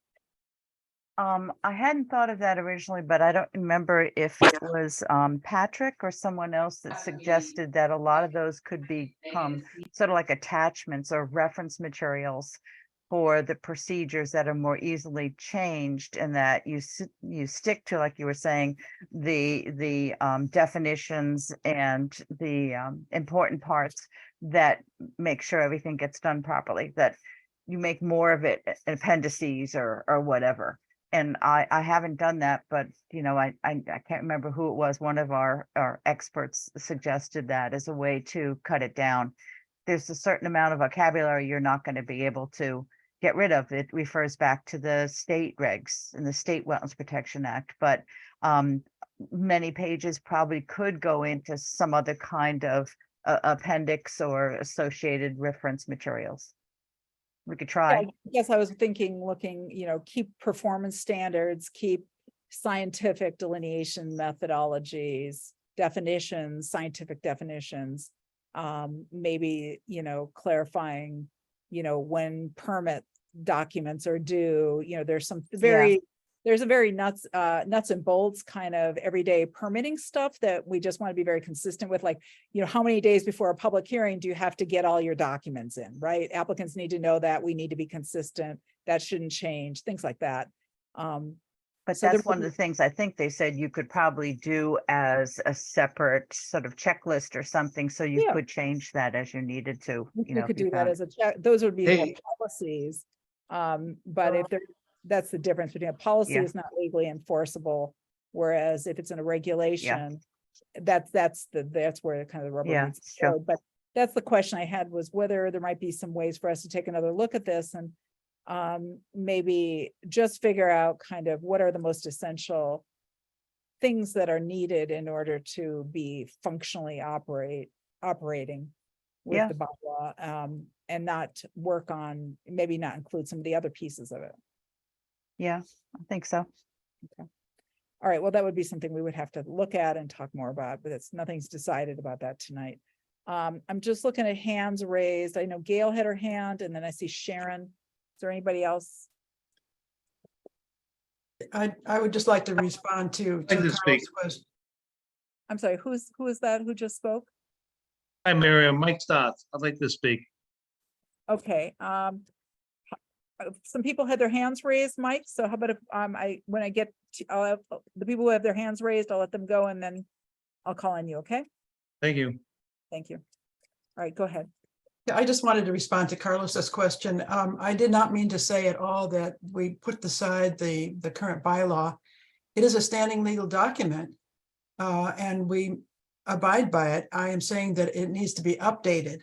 Speaker 18: I hadn't thought of that originally, but I don't remember if it was Patrick or someone else that suggested that a lot of those could become sort of like attachments or reference materials for the procedures that are more easily changed, and that you stick to, like you were saying, the definitions and the important parts that make sure everything gets done properly, that you make more of it appendices or whatever. And I haven't done that, but I can't remember who it was. One of our experts suggested that as a way to cut it down. There's a certain amount of vocabulary you're not going to be able to get rid of. It refers back to the state regs and the State Wetlands Protection Act, but many pages probably could go into some other kind of appendix or associated reference materials. We could try.
Speaker 1: Yes, I was thinking, keep performance standards, keep scientific delineation methodologies, definitions, scientific definitions, maybe, clarifying, when permit documents are due, there's some there's a very nuts and bolts kind of everyday permitting stuff that we just want to be very consistent with, like, how many days before a public hearing do you have to get all your documents in, right? Applicants need to know that. We need to be consistent. That shouldn't change, things like that.
Speaker 18: But so that's one of the things I think they said you could probably do as a separate sort of checklist or something, so you could change that as you needed to.
Speaker 1: You could do that as a check. Those would be more policies. But if that's the difference between a policy is not legally enforceable, whereas if it's in a regulation, that's where kind of the rubber meets the road. But that's the question I had, was whether there might be some ways for us to take another look at this and maybe just figure out kind of what are the most essential things that are needed in order to be functionally operating with the bylaw, and not work on, maybe not include some of the other pieces of it.
Speaker 18: Yeah, I think so.
Speaker 1: Okay. All right. Well, that would be something we would have to look at and talk more about, but nothing's decided about that tonight. I'm just looking at hands raised. I know Gail had her hand, and then I see Sharon. Is there anybody else?
Speaker 10: I would just like to respond to
Speaker 21: to
Speaker 10: Carl's
Speaker 21: speak.
Speaker 10: question.
Speaker 1: I'm sorry, who is that who just spoke?
Speaker 21: Hi, Miriam, Mike Stoth. I'd like to speak.
Speaker 1: Okay, some people had their hands raised, Mike, so how about if, when I get to, I'll have, the people who have their hands raised, I'll let them go and then I'll call on you, okay?
Speaker 21: Thank you.
Speaker 1: Thank you. All right, go ahead.
Speaker 10: Yeah, I just wanted to respond to Carlos's question. I did not mean to say at all that we put aside the current bylaw. It is a standing legal document, and we abide by it. I am saying that it needs to be updated.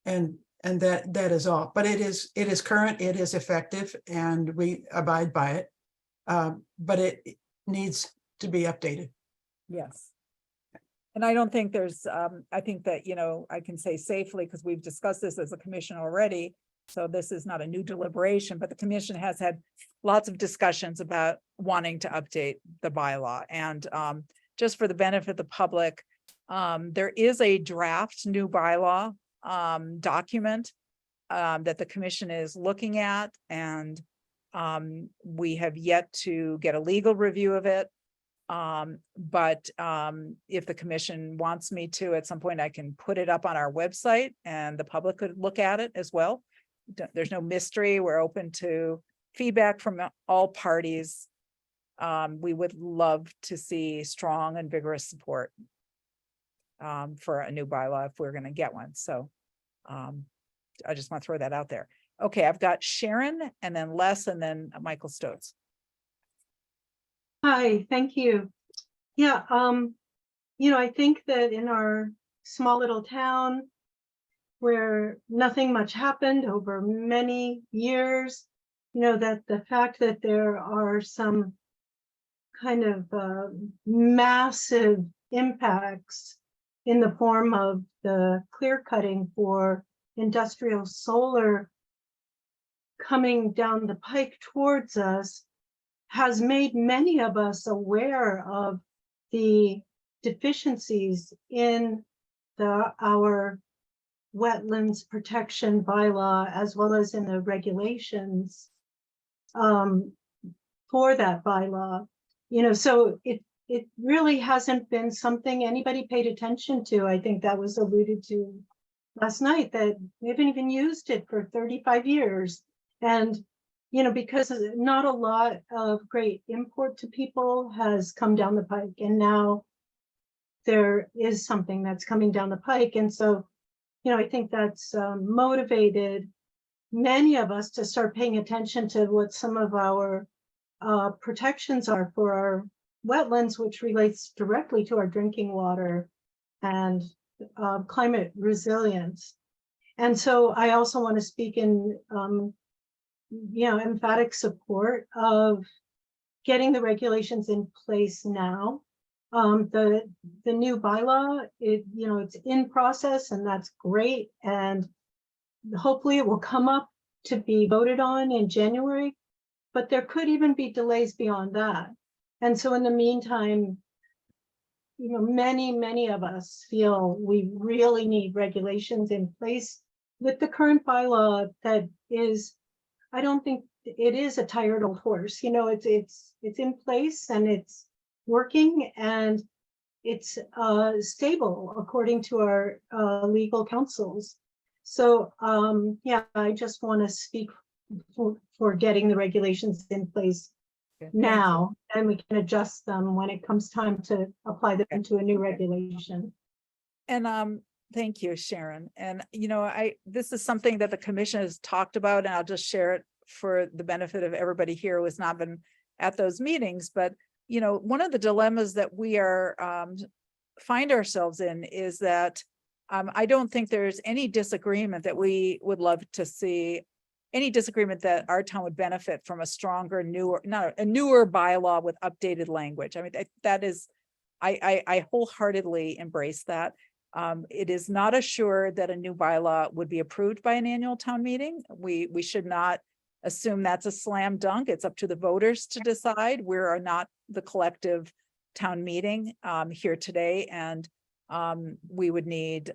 Speaker 10: And that is all, but it is current, it is effective, and we abide by it. But it needs to be updated.
Speaker 1: Yes. And I don't think there's, I think that, I can say safely, because we've discussed this as a commission already. So this is not a new deliberation, but the commission has had lots of discussions about wanting to update the bylaw. And just for the benefit of the public, there is a draft new bylaw document that the commission is looking at, and we have yet to get a legal review of it. But if the commission wants me to, at some point, I can put it up on our website and the public could look at it as well. There's no mystery. We're open to feedback from all parties. We would love to see strong and vigorous support for a new bylaw if we're going to get one. So I just want to throw that out there. Okay, I've got Sharon and then Les and then Michael Stotz.
Speaker 9: Hi, thank you. Yeah, I think that in our small little town where nothing much happened over many years, that the fact that there are some kind of massive impacts in the form of the clear cutting for industrial solar coming down the pike towards us has made many of us aware of the deficiencies in our wetlands protection bylaw, as well as in the regulations for that bylaw. So it really hasn't been something anybody paid attention to. I think that was alluded to last night, that we haven't even used it for 35 years. And because not a lot of great import to people has come down the pike, and now there is something that's coming down the pike. And so, I think that's motivated many of us to start paying attention to what some of our protections are for our wetlands, which relates directly to our drinking water and climate resilience. And so I also want to speak in emphatic support of getting the regulations in place now. The new bylaw, it's in process, and that's great. And hopefully it will come up to be voted on in January, but there could even be delays beyond that. And so in the meantime, many of us feel we really need regulations in place with the current bylaw that is, I don't think it is a tired old horse. It's in place and it's working, and it's stable according to our legal counsels. So I just want to speak for getting the regulations in place now, and we can adjust them when it comes time to apply them to a new regulation.
Speaker 1: And thank you, Sharon. And this is something that the commission has talked about, and I'll just share it for the benefit of everybody here who has not been at those meetings. But one of the dilemmas that we are find ourselves in is that I don't think there's any disagreement that we would love to see, any disagreement that our town would benefit from a stronger, newer bylaw with updated language. I mean, that is, I wholeheartedly embrace that. It is not assured that a new bylaw would be approved by an annual town meeting. We should not assume that's a slam dunk. It's up to the voters to decide. We are not the collective town meeting here today, and we would need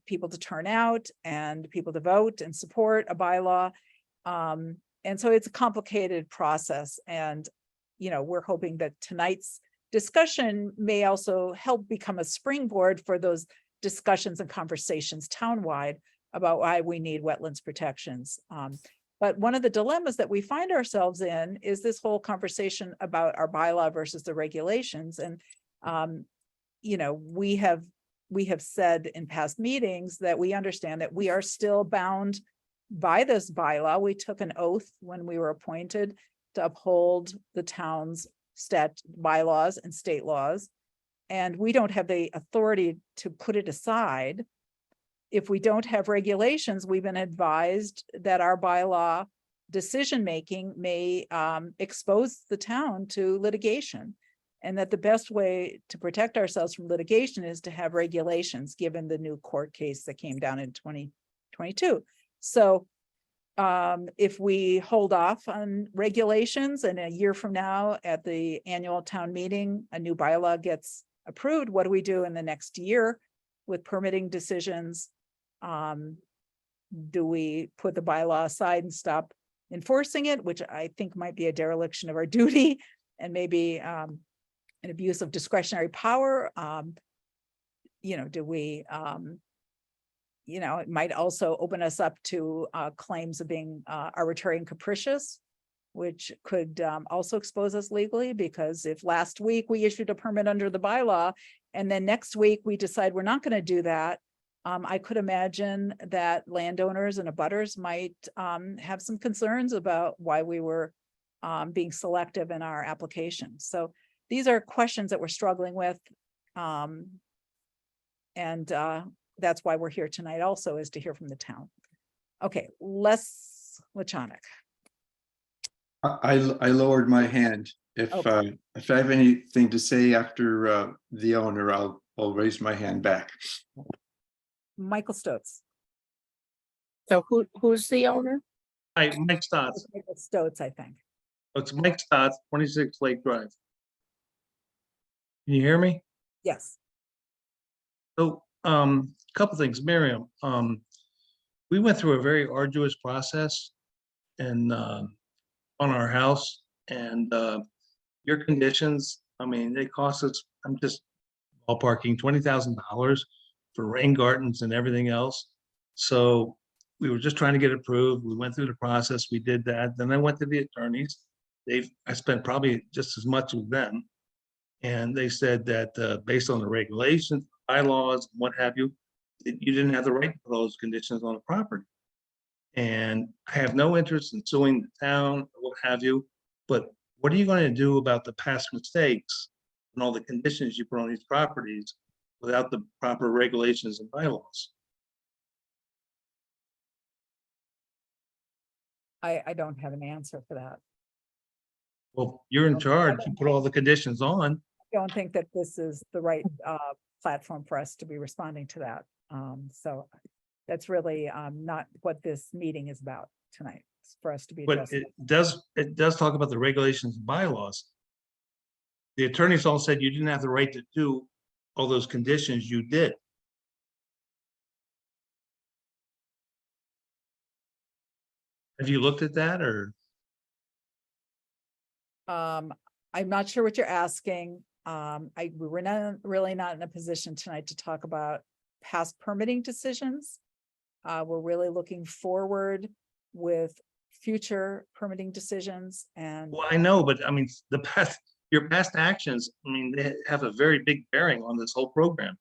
Speaker 1: people to turn out and people to vote and support a bylaw. And so it's a complicated process, and we're hoping that tonight's discussion may also help become a springboard for those discussions and conversations townwide about why we need wetlands protections. But one of the dilemmas that we find ourselves in is this whole conversation about our bylaw versus the regulations. And, we have said in past meetings that we understand that we are still bound by this bylaw. We took an oath when we were appointed to uphold the town's bylaws and state laws. And we don't have the authority to put it aside. If we don't have regulations, we've been advised that our bylaw decision-making may expose the town to litigation. And that the best way to protect ourselves from litigation is to have regulations, given the new court case that came down in 2022. So if we hold off on regulations and a year from now at the annual town meeting, a new bylaw gets approved, what do we do in the next year with permitting decisions? Do we put the bylaw aside and stop enforcing it, which I think might be a dereliction of our duty and maybe an abuse of discretionary power? Do we, it might also open us up to claims of being arbitrary and capricious, which could also expose us legally, because if last week we issued a permit under the bylaw and then next week we decide we're not going to do that, I could imagine that landowners and abutters might have some concerns about why we were being selective in our application. So these are questions that we're struggling with. That's why we're here tonight also, is to hear from the town. Okay, Les Lachonic.
Speaker 16: I lowered my hand. If I have anything to say after the owner, I'll raise my hand back.
Speaker 1: Michael Stotz.
Speaker 11: So who's the owner?
Speaker 21: Hi, Mike Stotts.
Speaker 1: Michael Stotz, I think.
Speaker 21: It's Mike Stotts, 26 Lake Drive. Can you hear me?
Speaker 1: Yes.
Speaker 21: So, couple things, Miriam. We went through a very arduous process and on our house, and your conditions, I mean, they cost us, I'm just ballparking, $20,000 for rain gardens and everything else. So we were just trying to get approved. We went through the process. We did that. Then I went to the attorneys. I spent probably just as much with them. And they said that based on the regulations, bylaws, what have you, that you didn't have the right to put those conditions on the property. And I have no interest in suing the town or what have you, but what are you going to do about the past mistakes and all the conditions you put on these properties without the proper regulations and bylaws?
Speaker 1: I don't have an answer for that.
Speaker 21: Well, you're in charge. You put all the conditions on.
Speaker 1: I don't think that this is the right platform for us to be responding to that. So that's really not what this meeting is about tonight. It's for us to be
Speaker 21: But
Speaker 1: addressing.
Speaker 21: it does talk about the regulations and bylaws. The attorneys all said you didn't have the right to do all those conditions. You did. Have you looked at that, or?
Speaker 1: I'm not sure what you're asking. We're not really not in a position tonight to talk about past permitting decisions. We're really looking forward with future permitting decisions. And
Speaker 21: Well, I know, but I mean, your past actions, I mean, they have a very big bearing on this whole program.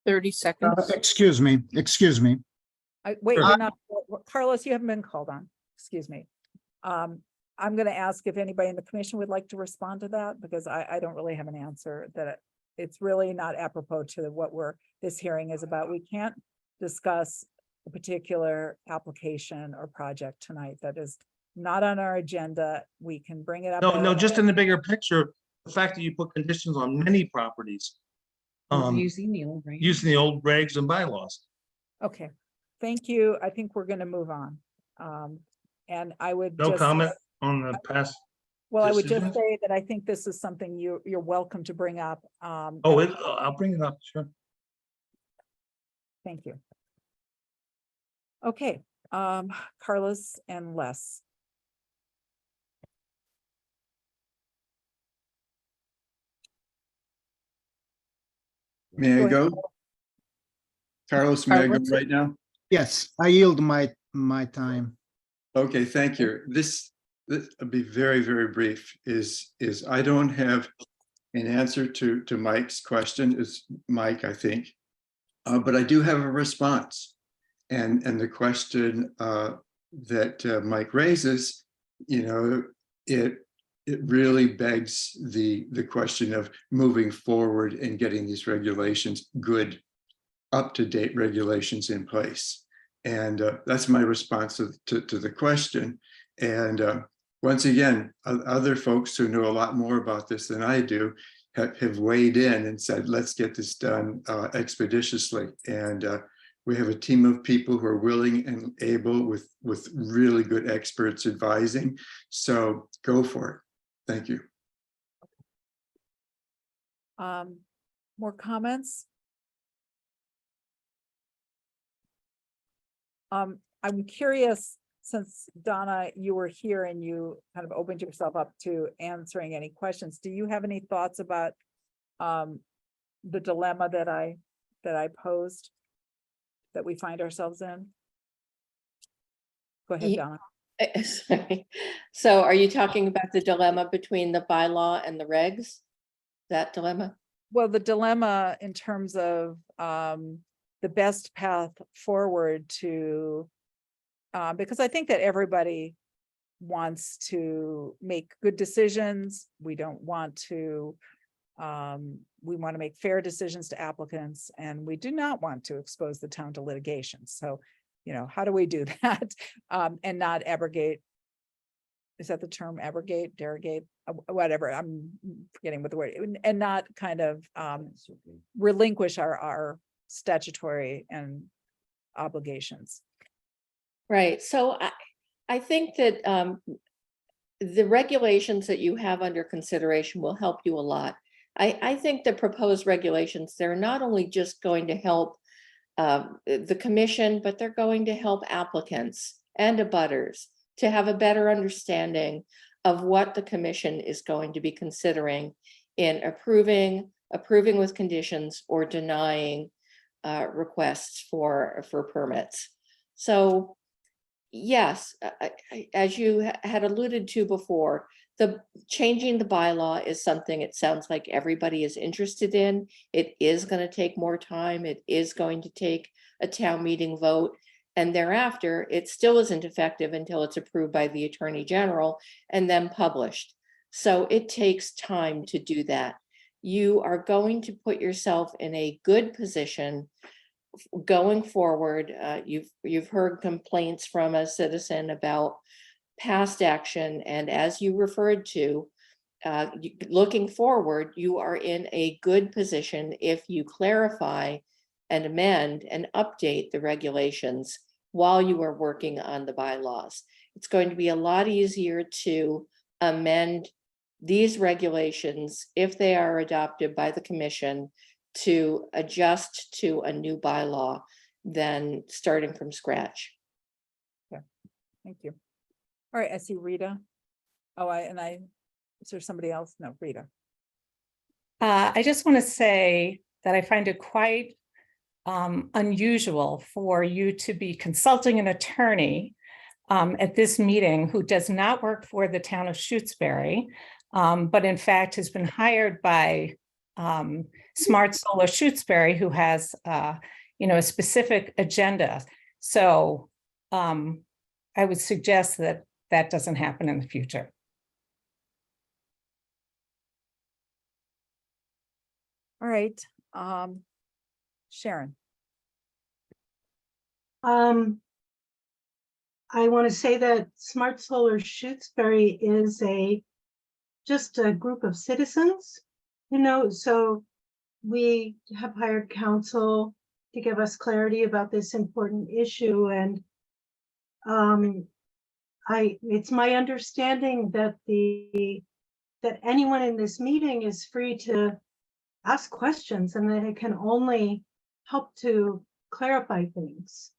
Speaker 11: 30 seconds.
Speaker 20: Excuse me.
Speaker 1: wait,
Speaker 21: Sure.
Speaker 1: we're not, Carlos, you haven't been called on. Excuse me. I'm going to ask if anybody in the commission would like to respond to that, because I don't really have an answer. That it's really not apropos to what this hearing is about. We can't discuss a particular application or project tonight. That is not on our agenda. We can bring it up.
Speaker 21: No, just in the bigger picture, the fact that you put conditions on many properties.
Speaker 11: Using the old regs.
Speaker 21: Using the old regs and bylaws.
Speaker 1: Okay, thank you. I think we're going to move on. And I would
Speaker 21: No
Speaker 1: just
Speaker 21: comment on the past.
Speaker 1: Well, I would just
Speaker 21: decisions?
Speaker 1: say that I think this is something you're welcome to bring up.
Speaker 21: Oh, I'll bring it up, sure.
Speaker 1: Thank you. Okay, Carlos and Les.
Speaker 16: May I
Speaker 1: Go ahead.
Speaker 16: go? Carlos, may I go
Speaker 1: Carlos?
Speaker 16: right now?
Speaker 20: Yes, I yield my time.
Speaker 16: Okay, thank you. This I'll be very, very brief, is I don't have an answer to Mike's question. It's Mike, I think. But I do have a response. And the question that Mike raises, you know, it really begs the question of moving forward and getting these regulations, good, up-to-date regulations in place. And that's my response to the question. And once again, other folks who know a lot more about this than I do have weighed in and said, let's get this done expeditiously. And we have a team of people who are willing and able with really good experts advising. So go for it. Thank you.
Speaker 1: More comments? I'm curious, since Donna, you were here and you kind of opened yourself up to answering any questions. Do you have any thoughts about the dilemma that I posed, that we find ourselves in? Go ahead,
Speaker 11: Ye-
Speaker 1: Donna.
Speaker 11: Sorry. So are you talking about the dilemma between the bylaw and the regs? That dilemma?
Speaker 1: Well, the dilemma in terms of the best path forward to, because I think that everybody wants to make good decisions. We don't want to, we want to make fair decisions to applicants, and we do not want to expose the town to litigation. So, you know, how do we do that and not abrogate? Is that the term, abrogate, derogate, whatever, I'm forgetting what the word, and not kind of relinquish our statutory and obligations.
Speaker 11: Right. So I think that the regulations that you have under consideration will help you a lot. I think the proposed regulations, they're not only just going to help the commission, but they're going to help applicants and abutters to have a better understanding of what the commission is going to be considering in approving with conditions or denying requests for permits. So yes, as you had alluded to before, changing the bylaw is something it sounds like everybody is interested in. It is going to take more time. It is going to take a town meeting vote. And thereafter, it still isn't effective until it's approved by the Attorney General and then published. So it takes time to do that. You are going to put yourself in a good position going forward. You've heard complaints from a citizen about past action, and as you referred to, looking forward, you are in a good position if you clarify and amend and update the regulations while you are working on the bylaws. It's going to be a lot easier to amend these regulations if they are adopted by the commission to adjust to a new bylaw than starting from scratch.
Speaker 1: Yeah, thank you. All right, I see Rita. Oh, is there somebody else? No, Rita.
Speaker 2: I just want to say that I find it quite unusual for you to be consulting an attorney at this meeting who does not work for the town of Shutesbury, but in fact has been hired by Smart Solar Shutesbury, who has a specific agenda. So I would suggest that that doesn't happen in the future.
Speaker 1: All right, Sharon.
Speaker 9: I want to say that Smart Solar Shutesbury is just a group of citizens, so we have hired counsel to give us clarity about this important issue. And it's my understanding that that anyone in this meeting is free to ask questions and that it can only help to clarify things.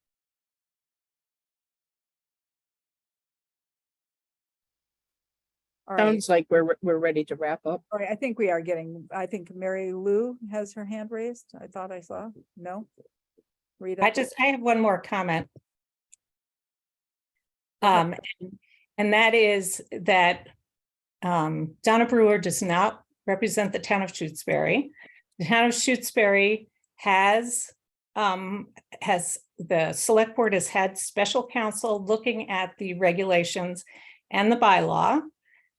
Speaker 1: All right,
Speaker 19: Sounds like we're ready to wrap up.
Speaker 1: all right, I think we are getting, I think Mary Lou has her hand raised. I thought I saw. No? Rita?
Speaker 2: I have one more comment. And that is that Donna Brewer does not represent the town of Shutesbury. The town of Shutesbury has the select board has had special counsel looking at the regulations and the bylaw.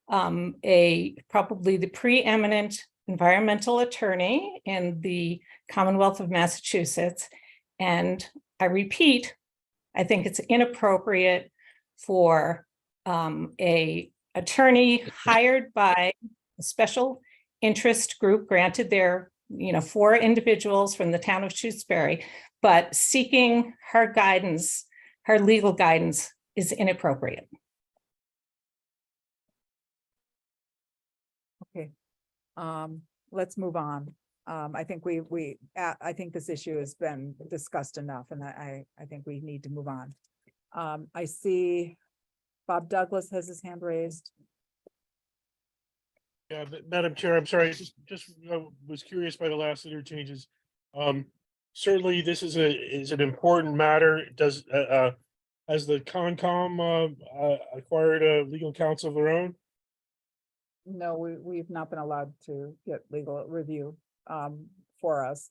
Speaker 2: Probably the preeminent environmental attorney in the Commonwealth of Massachusetts. And I repeat, I think it's inappropriate for a attorney hired by a special interest group, granted they're, 4 individuals from the town of Shutesbury, but seeking her guidance, her legal guidance is inappropriate.
Speaker 1: Okay, let's move on. I think I think this issue has been discussed enough, and I think we need to move on. I see Bob Douglas has his hand raised.
Speaker 13: Yeah, Madam Chair, I'm sorry, just was curious by the last interchanges. Certainly, this is an important matter. Does has the Concom acquired a legal counsel of their own?
Speaker 1: No, we've not been allowed to get legal review for us.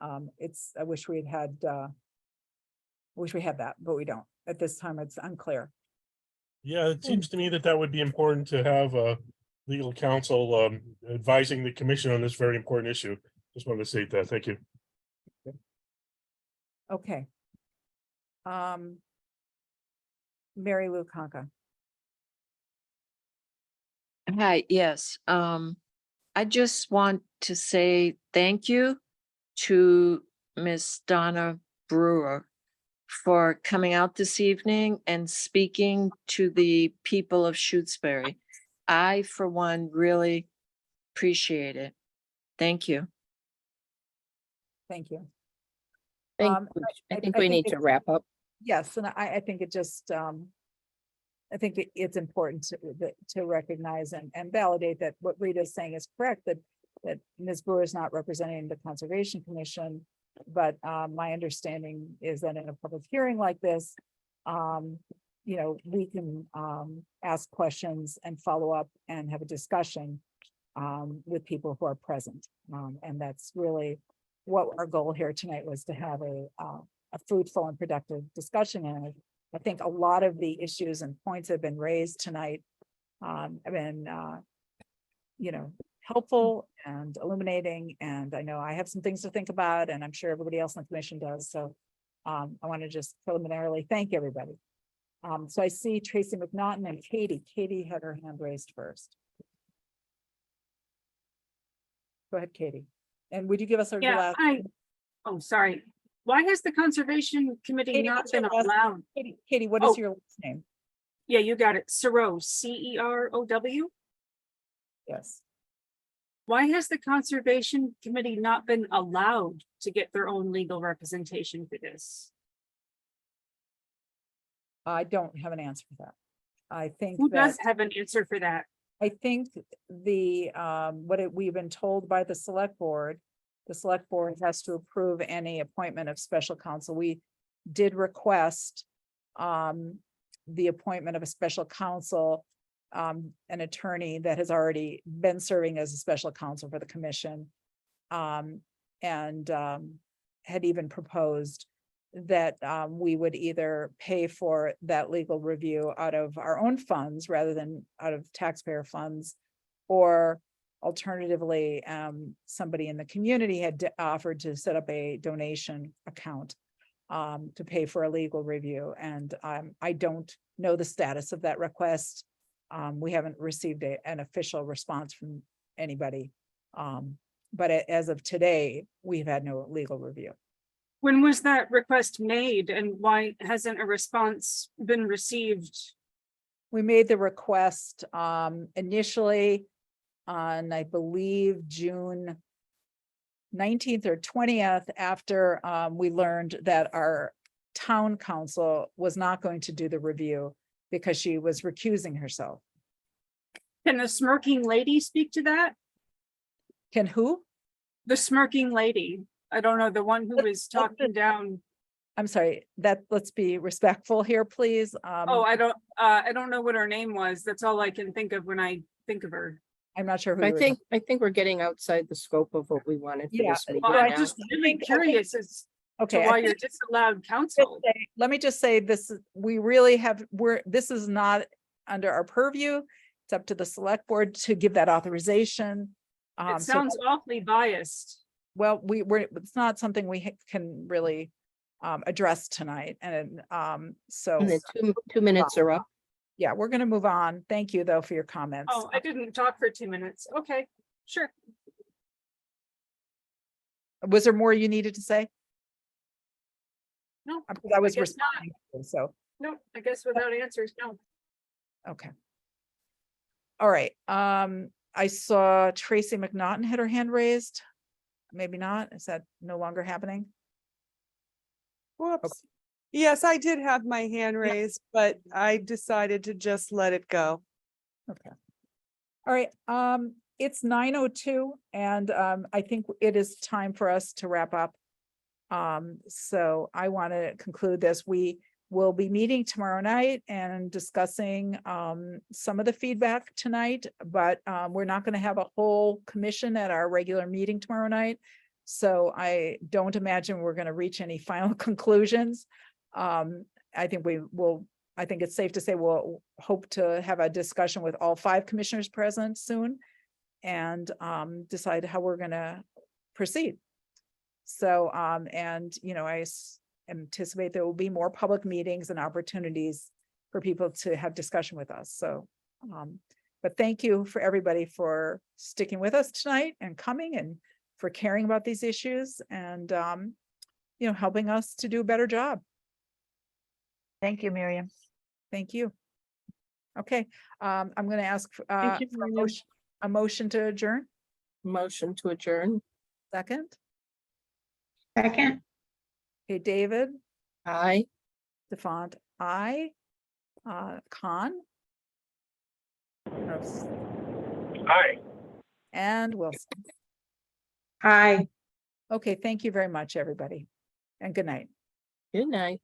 Speaker 1: I wish we had that, but we don't. At this time, it's unclear.
Speaker 13: Yeah, it seems to me that would be important to have a legal counsel advising the commission on this very important issue. Just wanted to state that. Thank you.
Speaker 1: Okay. Mary Lou Conca.
Speaker 8: Hi, yes. I just want to say thank you to Miss Donna Brewer for coming out this evening and speaking to the people of Shutesbury. I, for one, really appreciate it. Thank you.
Speaker 1: Thank you.
Speaker 19: I think we need to wrap up.
Speaker 1: Yes, and I think it just, I think it's important to recognize and validate that what Rita is saying is correct, that Ms. Brewer is not representing the Conservation Commission. But my understanding is that in a public hearing like this, we can ask questions and follow up and have a discussion with people who are present. And that's really what our goal here tonight was, to have a fruitful and productive discussion. And I think a lot of the issues and points that have been raised tonight have been, helpful and illuminating. And I know I have some things to think about, and I'm sure everybody else on the commission does. So I want to just preliminarily thank everybody. So I see Tracy McNaughton and Katie. Katie had her hand raised first. Go ahead, Katie. And would you give us our last?
Speaker 3: Oh, sorry. Why has the Conservation Committee
Speaker 1: Katie,
Speaker 3: not
Speaker 1: what's your
Speaker 3: been
Speaker 1: last-
Speaker 3: allowed?
Speaker 1: Katie, what is your last name?
Speaker 3: Yeah, you got it. Cerow, CEROW.
Speaker 1: Yes.
Speaker 3: Why has the Conservation Committee not been allowed to get their own legal representation for this?
Speaker 1: I don't have an answer for that. I think
Speaker 3: Who does
Speaker 1: that,
Speaker 3: have an answer for that?
Speaker 1: I think we've been told by the select board has to approve any appointment of special counsel. We did request the appointment of a special counsel, an attorney that has already been serving as a special counsel for the commission, and had even proposed that we would either pay for that legal review out of our own funds rather than out of taxpayer funds, or alternatively, somebody in the community had offered to set up a donation account to pay for a legal review. And I don't know the status of that request. We haven't received an official response from anybody. But as of today, we've had no legal review.
Speaker 3: When was that request made, and why hasn't a response been received?
Speaker 1: We made the request initially on, I believe, June 19th or 20th, after we learned that our town council was not going to do the review because she was recusing herself.
Speaker 3: Can the smirking lady speak to that?
Speaker 1: Can who?
Speaker 3: The smirking lady. I don't know, the one who was talking down.
Speaker 1: I'm sorry, let's be respectful here, please.
Speaker 3: Oh, I don't know what her name was. That's all I can think of when I think of her.
Speaker 1: I'm not sure who.
Speaker 19: I
Speaker 1: you were
Speaker 19: think we're getting outside the scope of what we wanted for
Speaker 1: Yeah,
Speaker 19: this meeting
Speaker 3: Well, I'm
Speaker 19: now.
Speaker 3: just really curious as to
Speaker 1: Okay,
Speaker 3: why you're disallowed counsel.
Speaker 1: let me just say this, we really have, this is not under our purview. It's up to the select board to give that authorization.
Speaker 3: It
Speaker 1: So
Speaker 3: sounds awfully biased.
Speaker 1: well, it's not something we can really address tonight. And so
Speaker 19: And the 2 minutes are up.
Speaker 1: yeah, we're going to move on. Thank you though for your comments.
Speaker 3: Oh, I didn't talk for 2 minutes. Okay, sure.
Speaker 1: Was there more you needed to say?
Speaker 3: No,
Speaker 1: Because I was
Speaker 3: guess not.
Speaker 1: responding, so,
Speaker 3: No, I guess without answers, no.
Speaker 1: okay. All right, I saw Tracy McNaughton had her hand raised. Maybe not. Is that no longer happening?
Speaker 4: Whoops. Yes, I did have my hand raised, but I decided to just let it go.
Speaker 1: Okay. All right, it's 9:02 and I think it is time for us to wrap up. So I want to conclude this. We will be meeting tomorrow night and discussing some of the feedback tonight, but we're not going to have a whole commission at our regular meeting tomorrow night. So I don't imagine we're going to reach any final conclusions. I think I think it's safe to say we'll hope to have a discussion with all 5 commissioners present soon and decide how we're going to proceed. So, and, you know, I anticipate there will be more public meetings and opportunities for people to have discussion with us. So, but thank you for everybody for sticking with us tonight and coming and for caring about these issues and, you know, helping us to do a better job.
Speaker 18: Thank you, Miriam.
Speaker 1: Thank you. Okay, I'm going to ask for
Speaker 4: you,
Speaker 1: a motion to adjourn.
Speaker 19: Motion to adjourn.
Speaker 1: Second.
Speaker 5: Second.
Speaker 1: Okay, David,
Speaker 19: Aye.
Speaker 1: Stefan, aye. Khan.
Speaker 13: Aye.
Speaker 1: And Wilson.
Speaker 5: Hi.
Speaker 1: Okay, thank you very much, everybody. And good night.
Speaker 19: Good night.